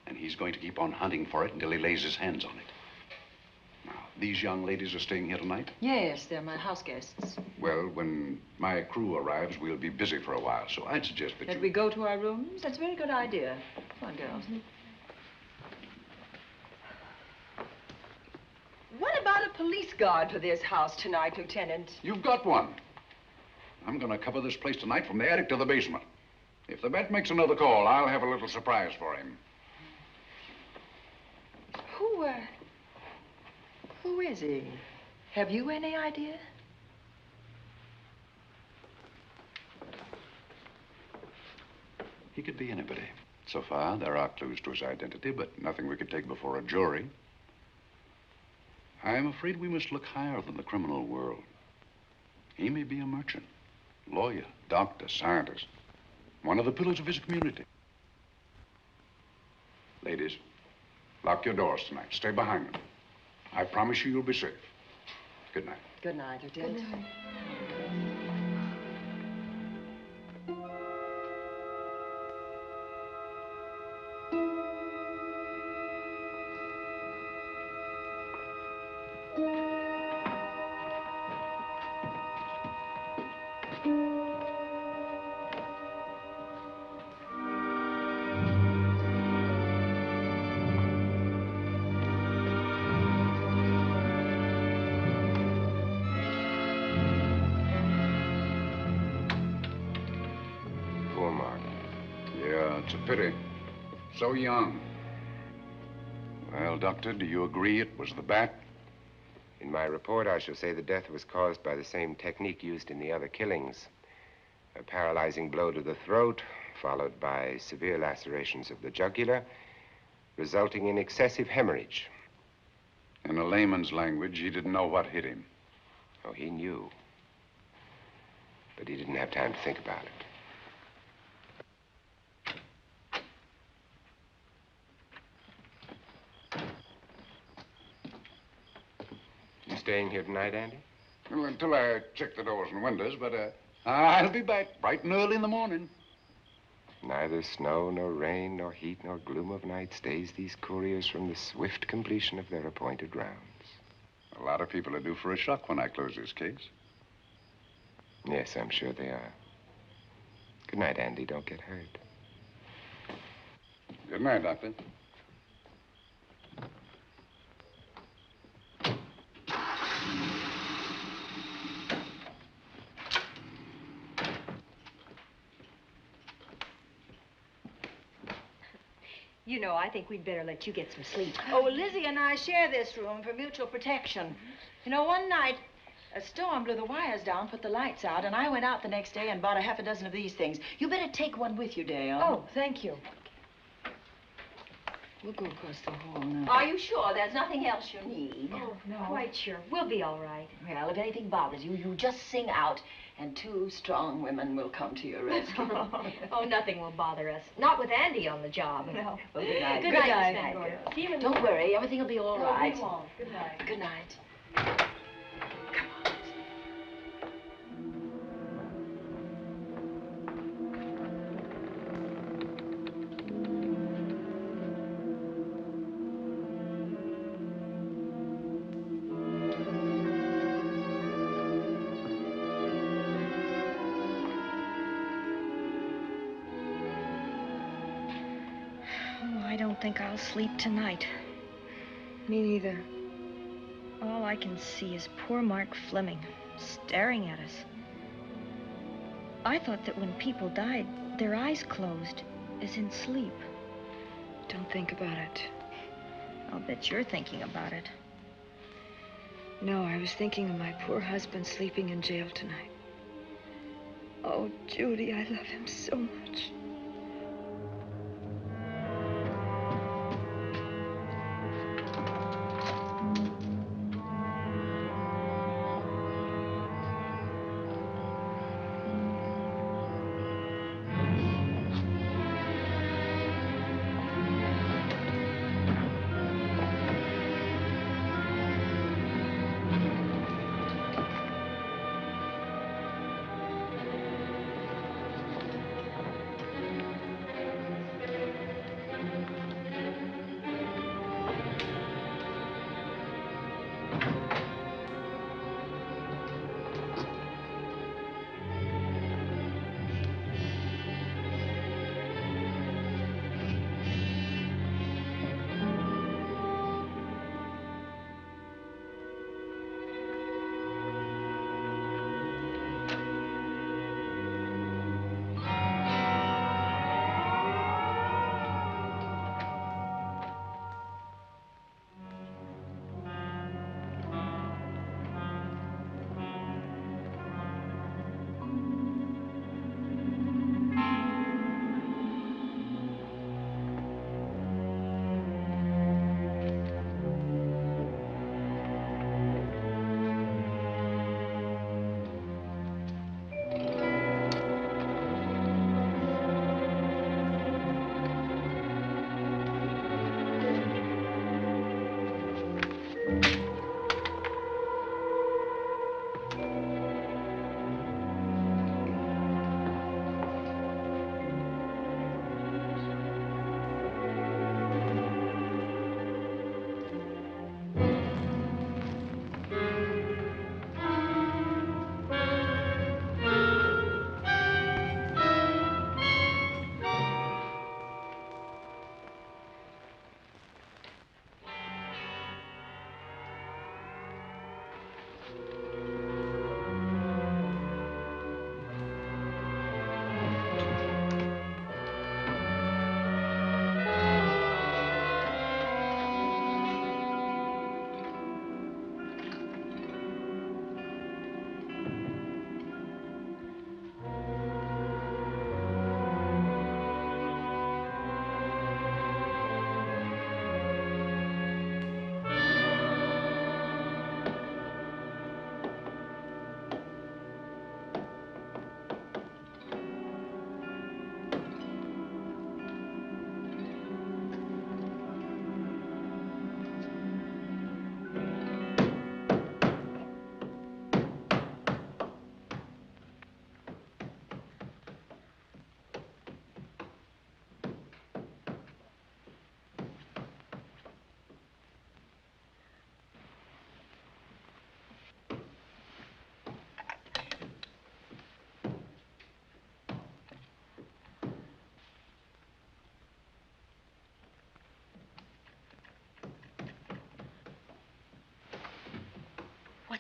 and he's going to keep on hunting for it until he lays his hands on it. Now, these young ladies are staying here tonight? Yes, they're my house guests. Well, when my crew arrives, we'll be busy for a while, so I'd suggest that we go to our rooms? That's a very good idea. Come on, girls. What about a police guard for this house tonight, Lieutenant? You've got one. I'm going to cover this place tonight from the attic to the basement. If the vet makes another call, I'll have a little surprise for him. Who is he? Have you any idea? He could be anybody. So far, there are clues to his identity, but nothing we could take before a jury. I'm afraid we must look higher than the criminal world. He may be a merchant, lawyer, doctor, scientist, one of the pillars of his community. Ladies, lock your doors tonight. Stay behind them. I promise you you'll be safe. Good night. Good night, Lieutenant. Good night. It's a pity. So young. Well, Doctor, do you agree it was the bat? In my report, I shall say the death was caused by the same technique used in the other killings. A paralyzing blow to the throat, followed by severe lacerations of the jugular, resulting in excessive hemorrhage. In a layman's language, he didn't know what hit him. Oh, he knew. But he didn't have time to think about it. Staying here tonight, Andy? Well, until I check the doors and windows, but I'll be back bright and early in the morning. Neither snow, nor rain, nor heat, nor gloom of night stays these couriers from the swift completion of their appointed rounds. A lot of people are due for a shock when I close this case. Yes, I'm sure they are. Good night, Andy. Don't get hurt. Good night, Doctor. You know, I think we'd better let you get some sleep. Oh, well, Lizzy and I share this room for mutual protection. You know, one night, a storm blew the wires down, put the lights out, and I went out the next day and bought a half a dozen of these things. You better take one with you, Dale. Oh, thank you. We'll go across the hall now. Are you sure there's nothing else you need? Oh, no. Quite sure. We'll be all right. Well, if anything bothers you, you just sing out, and 2 strong women will come to your rescue. Oh, nothing will bother us. Not with Andy on the job. No. Well, good night. Good night, Miss Van Gorder. See you in the Don't worry, everything will be all right. We won't. Good night. Good night. I don't think I'll sleep tonight. Me neither. All I can see is poor Mark Fleming staring at us. I thought that when people died, their eyes closed, as in sleep. Don't think about it. I'll bet you're thinking about it. No, I was thinking of my poor husband sleeping in jail tonight. Oh, Judy, I love him so much.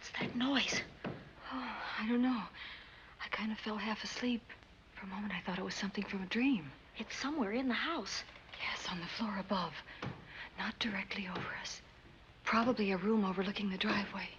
What's that noise? Oh, I don't know. I kind of fell half asleep. For a moment, I thought it was something from a dream. It's somewhere in the house. Yes, on the floor above. Not directly over us. Probably a room overlooking the driveway.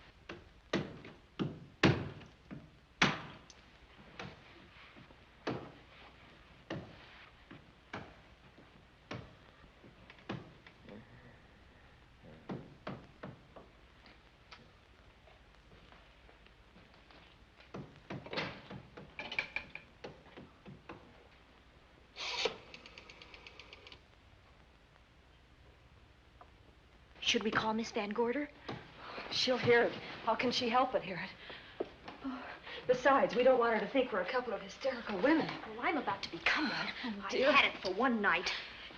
Should we call Miss Van Gorder? She'll hear it. How can she help but hear it? Oh, besides, we don't want her to think we're a couple of hysterical women. Well, I'm about to become one. Oh, I dear. had it for one night.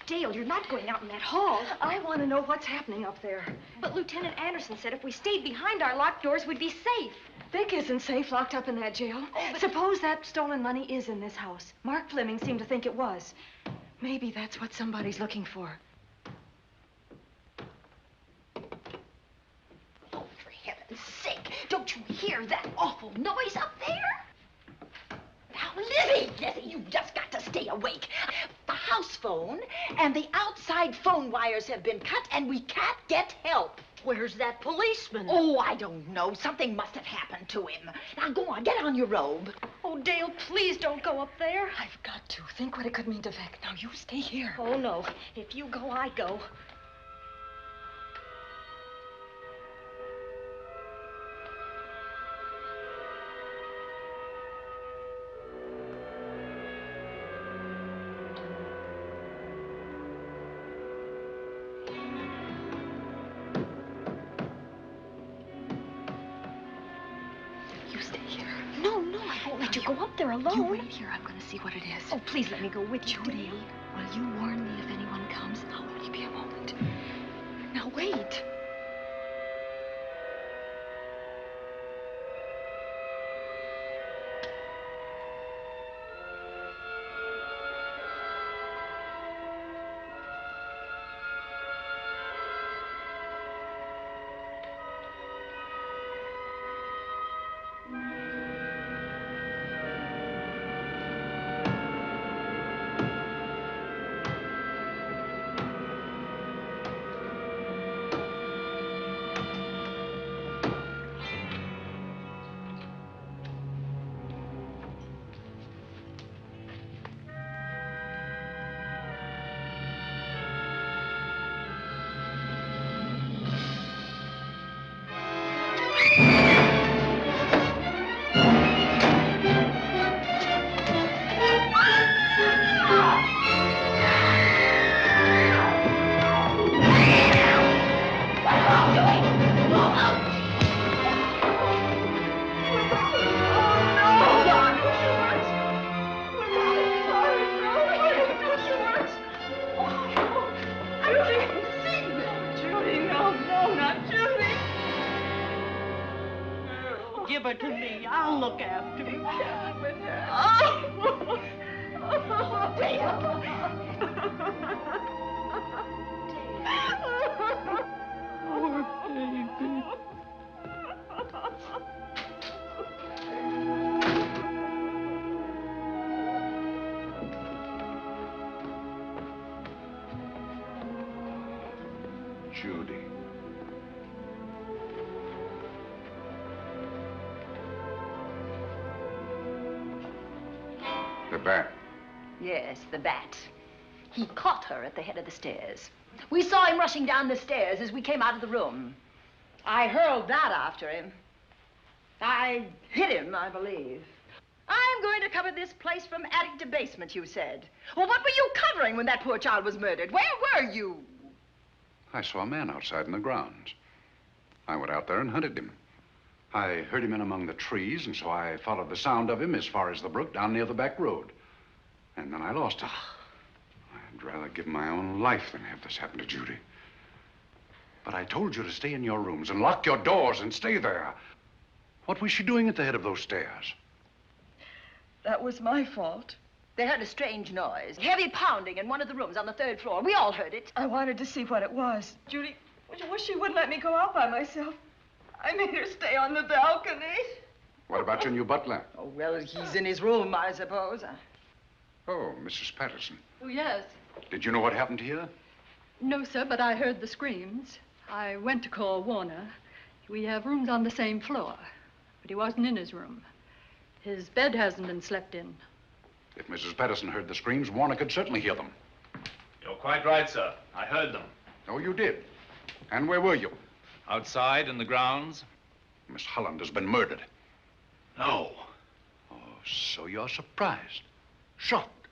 Dale, you're not going out in that hall. I want to know what's happening up there. But Lieutenant Anderson said if we stayed behind our locked doors, we'd be safe. Vic isn't safe locked up in that jail. Suppose that stolen money is in this house. Mark Fleming seemed to think it was. Maybe that's what somebody's looking for. Sake, don't you hear that awful noise up there? Now, Lizzy, you've just got to stay awake. The house phone and the outside phone wires have been cut, and we can't get help. Where's that policeman? Oh, I don't know. Something must have happened to him. Now, go on, get on your robe. Oh, Dale, please don't go up there. I've got to. Think what it could mean to Vic. Now, you stay here. Oh, no. If you go, I go. Let you go up there alone. You wait here. I'm going to see what it is. Oh, please let me go with you, Judy, Dale. will you warn me if anyone comes? I'll only be a moment. Now, wait. Give her to me. I'll look after her. With her. Poor baby. Judy. The bat. Yes, the bat. He caught her at the head of the stairs. We saw him rushing down the stairs as we came out of the room. I hurled that after him. I hit him, I believe. I'm going to cover this place from attic to basement, you said. Well, what were you covering when that poor child was murdered? Where were you? I saw a man outside in the grounds. I went out there and hunted him. I heard him in among the trees, and so I followed the sound of him as far as the brook down near the back road. And then I lost him. I'd rather give my own life than have this happen to Judy. But I told you to stay in your rooms and lock your doors and stay there. What was she doing at the head of those stairs? That was my fault. They heard a strange noise, heavy pounding in one of the rooms on the 3rd floor. We all heard it. I wanted to see what it was. Judy, wish she wouldn't let me go out by myself. I made her stay on the balcony. What about your new butler? Oh, well, he's in his room, I suppose. Oh, Mrs. Patterson. Oh, yes. Did you know what happened here? No, sir, but I heard the screams. I went to call Warner. We have rooms on the same floor, but he wasn't in his room. His bed hasn't been slept in. If Mrs. Patterson heard the screams, Warner could certainly hear them. You're quite right, sir. I heard them. Oh, you did? And where were you? Outside in the grounds. Miss Holland has been murdered. No. Oh, so you're surprised. Shocked.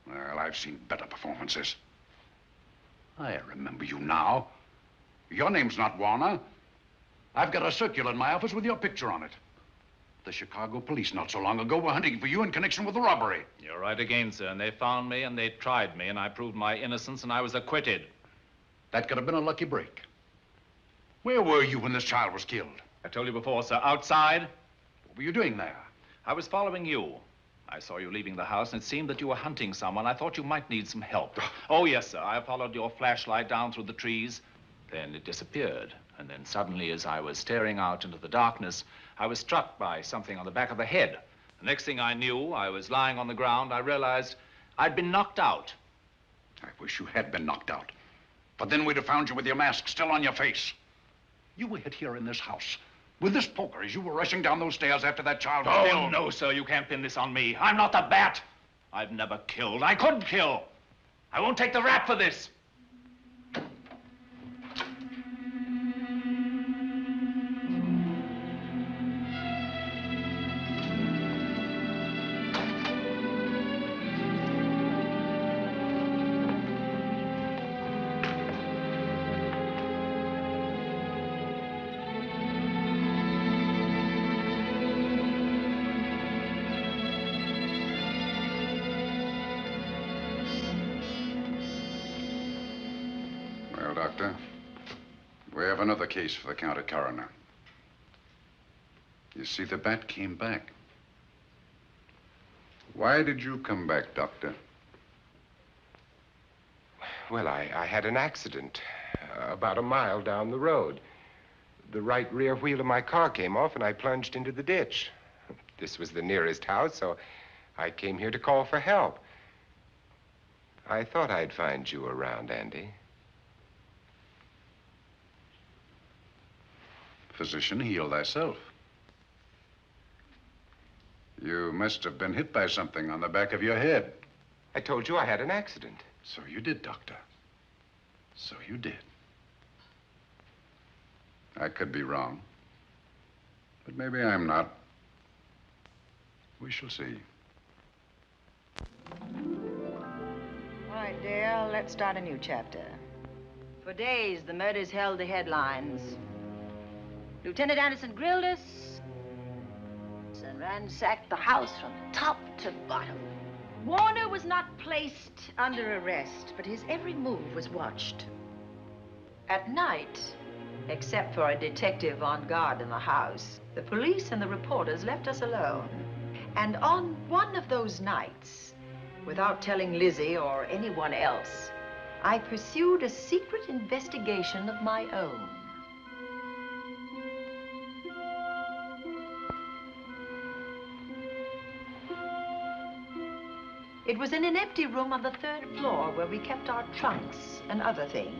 Well, I've seen better performances. I remember you now. Your name's not Warner. I've got a circular in my office with your picture on it. The Chicago police not so long ago were hunting for you in connection with the robbery. You're right again, sir. And they found me and they tried me and I proved my innocence and I was acquitted. That could have been a lucky break. Where were you when this child was killed? I told you before, sir. Outside. What were you doing there? I was following you. I saw you leaving the house, and it seemed that you were hunting someone. I thought you might need some help. Oh, yes, sir. I followed your flashlight down through the trees. Then it disappeared. And then suddenly, as I was staring out into the darkness, I was struck by something on the back of the head. The next thing I knew, I was lying on the ground. I realized I'd been knocked out. I wish you had been knocked out. But then we'd have found you with your mask still on your face. You were hit here in this house with this poker as you were rushing down those stairs after that child was killed. Oh, no, sir. You can't pin this on me. I'm not the bat. I've never killed. I couldn't kill. I won't take the rap for this. Doctor. We have another case for the county coroner. You see, the bat came back. Why did you come back, Doctor? Well, I had an accident about a mile down the road. The right rear wheel of my car came off, and I plunged into the ditch. This was the nearest house, so I came here to call for help. I thought I'd find you around, Andy. Physician, heal thyself. You must have been hit by something on the back of your head. I told you I had an accident. So you did, Doctor. So you did. I could be wrong. But maybe I'm not. We shall see. All right, dear, let's start a new chapter. For days, the murders held the headlines. Lieutenant Anderson grilled us and ransacked the house from top to bottom. Warner was not placed under arrest, but his every move was watched. At night, except for a detective on guard in the house, the police and the reporters left us alone. And on one of those nights, without telling Lizzy or anyone else, I pursued a secret investigation of my own. It was in an empty room on the 3rd floor where we kept our trunks and other things.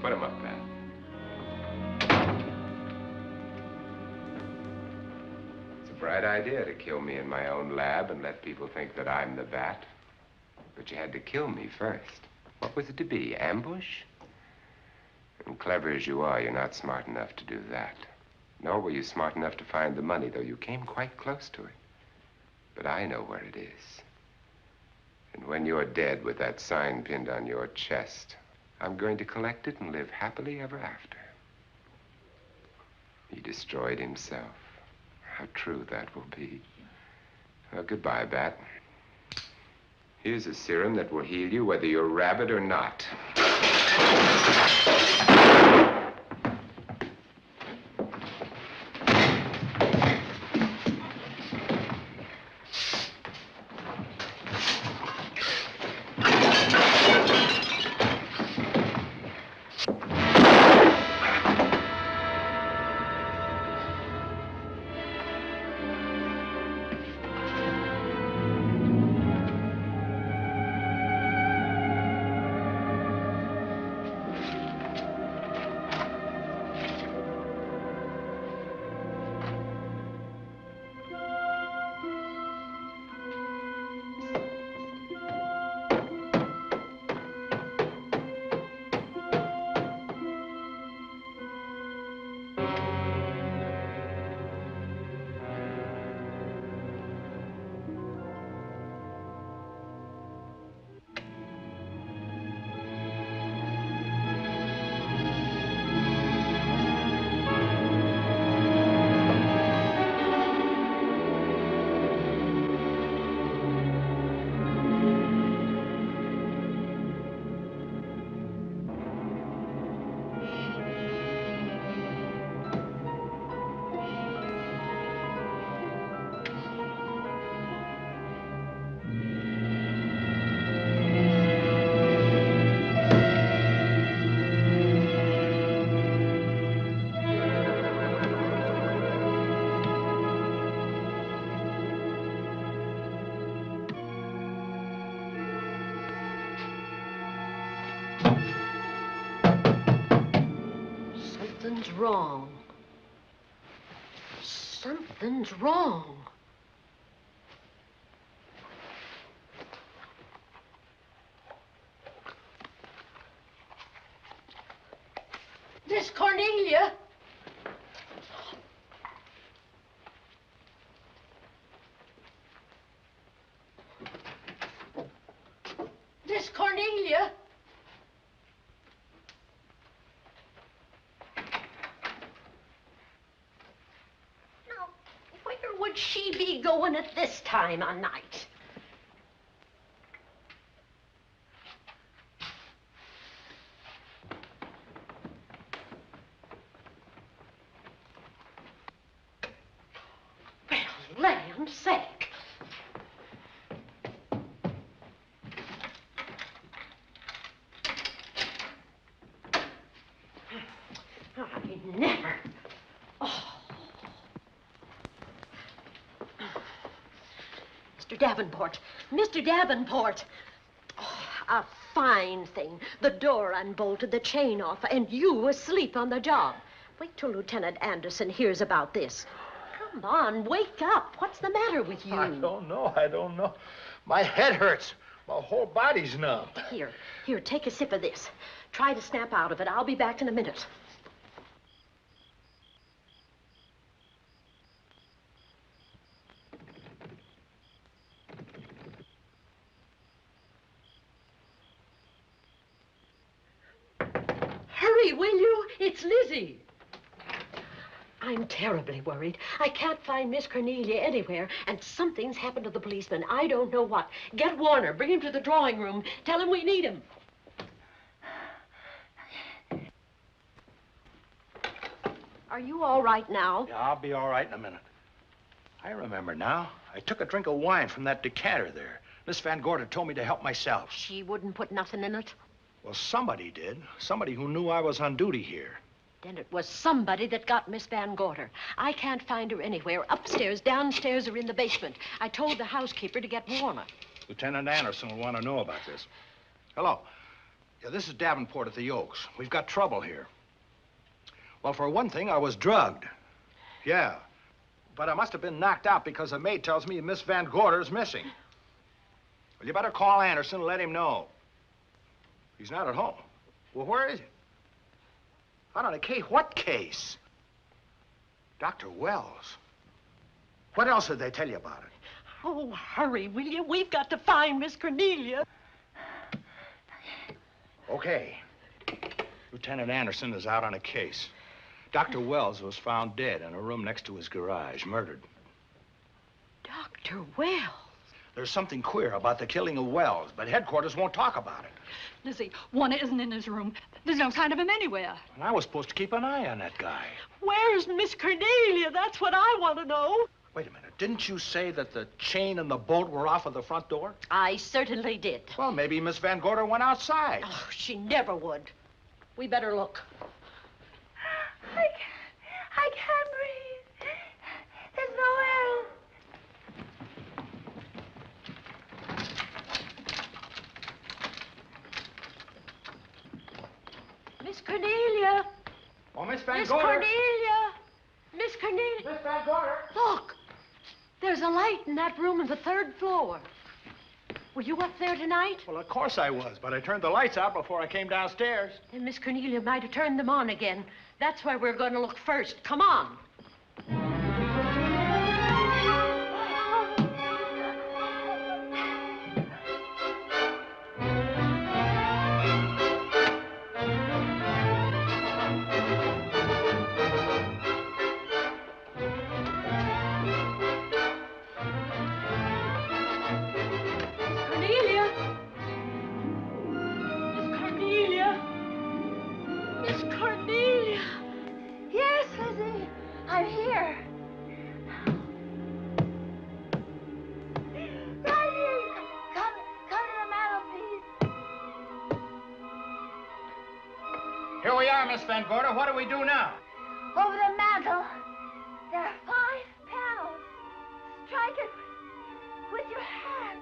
Put him up, Pat. It's a bright idea to kill me in my own lab and let people think that I'm the bat. But you had to kill me first. What was it to be, ambush? And clever as you are, you're not smart enough to do that. Nor were you smart enough to find the money, though you came quite close to it. But I know where it is. And when you're dead with that sign pinned on your chest, I'm going to collect it and live happily ever after. He destroyed himself. How true that will be. Well, goodbye, Bat. Here's a serum that will heal you whether you're rabid or not. Something's wrong. Something's wrong. Miss Cornelia. Miss Cornelia. Where would she be going at this time of night? Well, land's sake. I never. Oh. Mr. Davenport. Mr. Davenport. Oh, a fine thing. The door unbolted, the chain off, and you asleep on the job. Wait till Lieutenant Anderson hears about this. Come on, wake up. What's the matter with you? I don't know. My head hurts. My whole body's numb. Here, take a sip of this. Try to snap out of it. I'll be back in a minute. Hurry, will you? It's Lizzy. I'm terribly worried. I can't find Miss Cornelia anywhere, and something's happened to the policeman. I don't know what. Get Warner. Bring him to the drawing room. Tell him we need him. Are you all right now? Yeah, I'll be all right in a minute. I remember now. I took a drink of wine from that decanter there. Miss Van Gorder told me to help myself. She wouldn't put nothing in it? Well, somebody did. Somebody who knew I was on duty here. Then it was somebody that got Miss Van Gorder. I can't find her anywhere. Upstairs, downstairs, or in the basement. I told the housekeeper to get Warner. Lieutenant Anderson will want to know about this. Hello. Yeah, this is Davenport at the Oaks. We've got trouble here. Well, for one thing, I was drugged. Yeah. But I must have been knocked out because the maid tells me Miss Van Gorder is missing. Well, you better call Anderson and let him know. He's not at home. Well, where is he? Out on a case? What case? Dr. Wells. What else did they tell you about it? Oh, hurry, will you? We've got to find Miss Cornelia. Okay. Lieutenant Anderson is out on a case. Dr. Wells was found dead in a room next to his garage, murdered. Dr. Wells? There's something queer about the killing of Wells, but headquarters won't talk about it. Lizzy, Warner isn't in his room. There's no sign of him anywhere. And I was supposed to keep an eye on that guy. Where's Miss Cornelia? That's what I want to know. Wait a minute. Didn't you say that the chain and the bolt were off of the front door? I certainly did. Well, maybe Miss Van Gorder went outside. Oh, she never would. We better look. I can't breathe. There's no air. Miss Cornelia. Oh, Miss Van Miss Gorder. Cornelia. Miss Cornelia. Miss Van Gorder. Look. There's a light in that room on the 3rd floor. Were you up there tonight? Well, of course I was, but I turned the lights out before I came downstairs. And Miss Cornelia might have turned them on again. That's where we're going to look first. Come on. Here we are, Miss Van Gorder. What do we do now? Over the mantel, there are 5 panels. Strike it with your hand.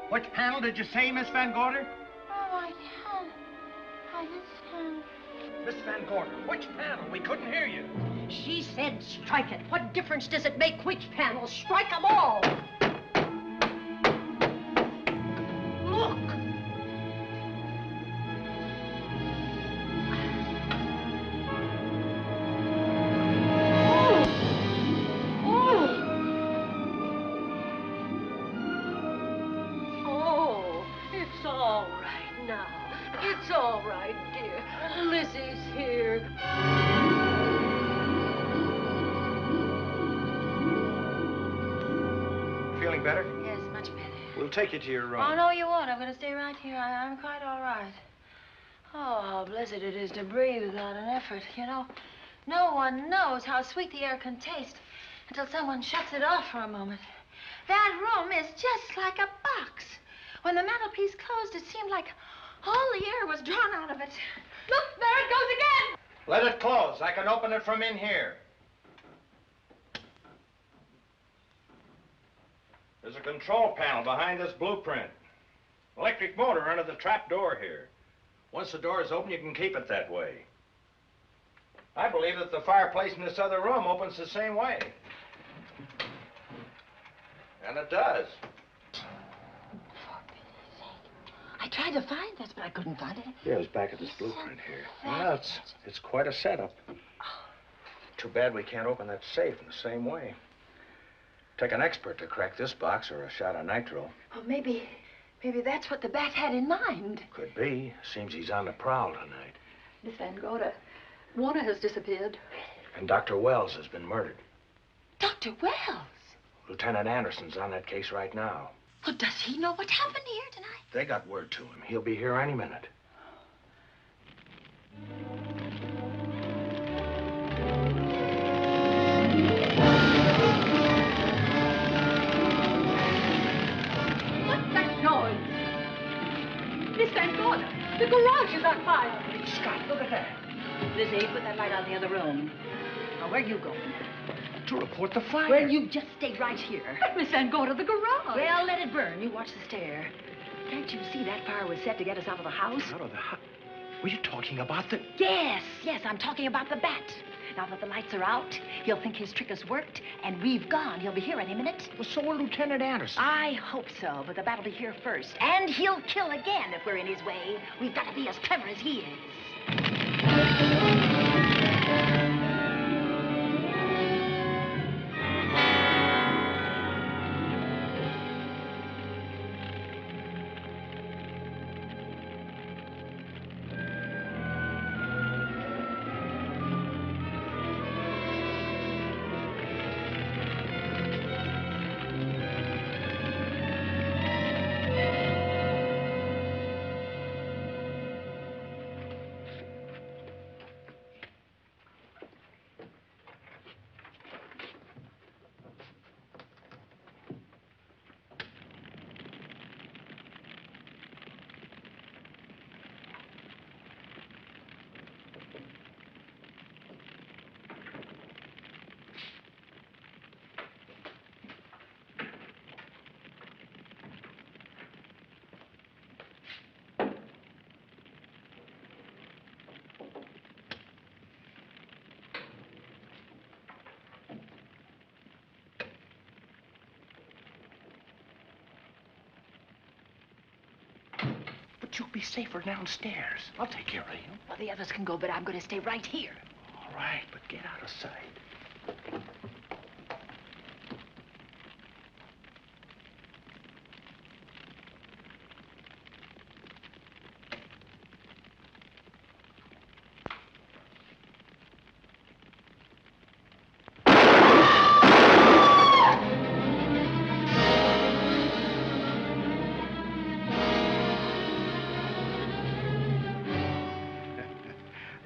Which panel did you say, Miss Van Gorder? Oh, I can't. I just can't. Miss Van Gorder, which panel? We couldn't hear you. She said strike it. What difference does it make which panel? Strike them all. Look. Oh, it's all right now. It's all right, dear. Lizzie's here. Feeling better? Yes, much better. We'll take you to your room. Oh, no, you won't. I'm going to stay right here. I'm quite all right. Oh, how blessed it is to breathe without an effort. You know, no one knows how sweet the air can taste until someone shuts it off for a moment. That room is just like a box. When the mantelpiece closed, it seemed like all the air was drawn out of it. Look, there it goes again. Let it close. I can open it from in here. There's a control panel behind this blueprint. Electric motor under the trap door here. Once the door is open, you can keep it that way. I believe that the fireplace in this other room opens the same way. And it does. I tried to find this, but I couldn't find it. Yeah, it's back at this blueprint here. Well, it's quite a setup. Too bad we can't open that safe in the same way. Take an expert to crack this box or a shot of nitro. Well, maybe that's what the bat had in mind. Could be. Seems he's on the prowl tonight. Miss Van Gorder, Warner has disappeared. And Dr. Wells has been murdered. Dr. Wells? Lieutenant Anderson's on that case right now. Well, does he know what happened here tonight? They got word to him. He'll be here any minute. What's that noise? Miss Van Gorder, the garage is on fire. Scott, look at that. Lizzy, put that light out in the other room. Now, where are you going? To report the fire. Well, you just stay right here. But Miss Van Gorder, the garage. Well, let it burn. You watch the stair. Can't you see that fire was set to get us out of the house? Out of the house? Were you talking about the... Yes, I'm talking about the bat. Now that the lights are out, he'll think his trick has worked, and we've gone. He'll be here any minute. Well, so will Lieutenant Anderson. I hope so, but the bat will be here first. And he'll kill again if we're in his way. We've got to be as clever as he is. But you'll be safer downstairs. I'll take care of you. Well, the others can go, but I'm going to stay right here. All right, but get out of sight.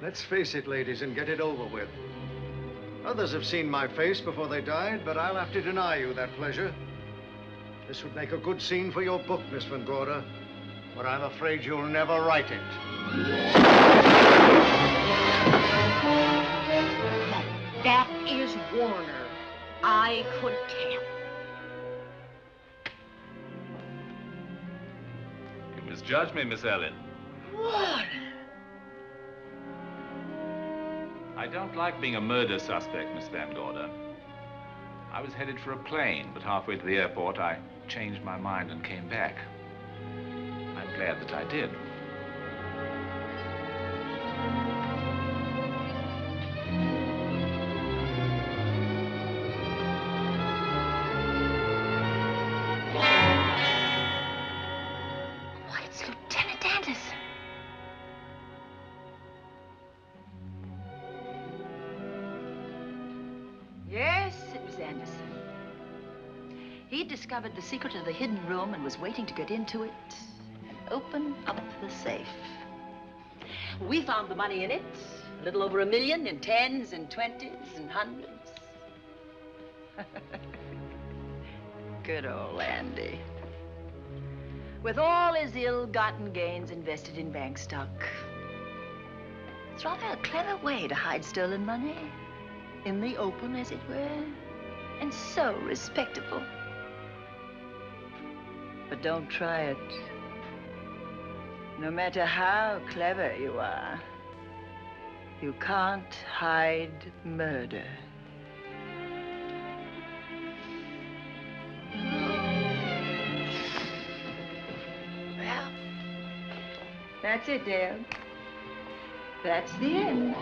Let's face it, ladies, and get it over with. Others have seen my face before they died, but I'll have to deny you that pleasure. This would make a good scene for your book, Miss Van Gorder, but I'm afraid you'll never write it. That is Warner. I could tell. You misjudged me, Miss Ellen. Warner! I don't like being a murder suspect, Miss Van Gorder. I was headed for a plane, but halfway to the airport, I changed my mind and came back. I'm glad that I did. Why, it's Lieutenant Anderson. Yes, it was Anderson. He'd discovered the secret of the hidden room and was waiting to get into it and open up the safe. We found the money in it, a little over $1 million in tens and twenties and hundreds. Good old Andy. With all his ill-gotten gains invested in bank stock. It's rather a clever way to hide stolen money. In the open, as it were, and so respectable. But don't try it. No matter how clever you are, you can't hide murder. Well, that's it, Dale. That's the end.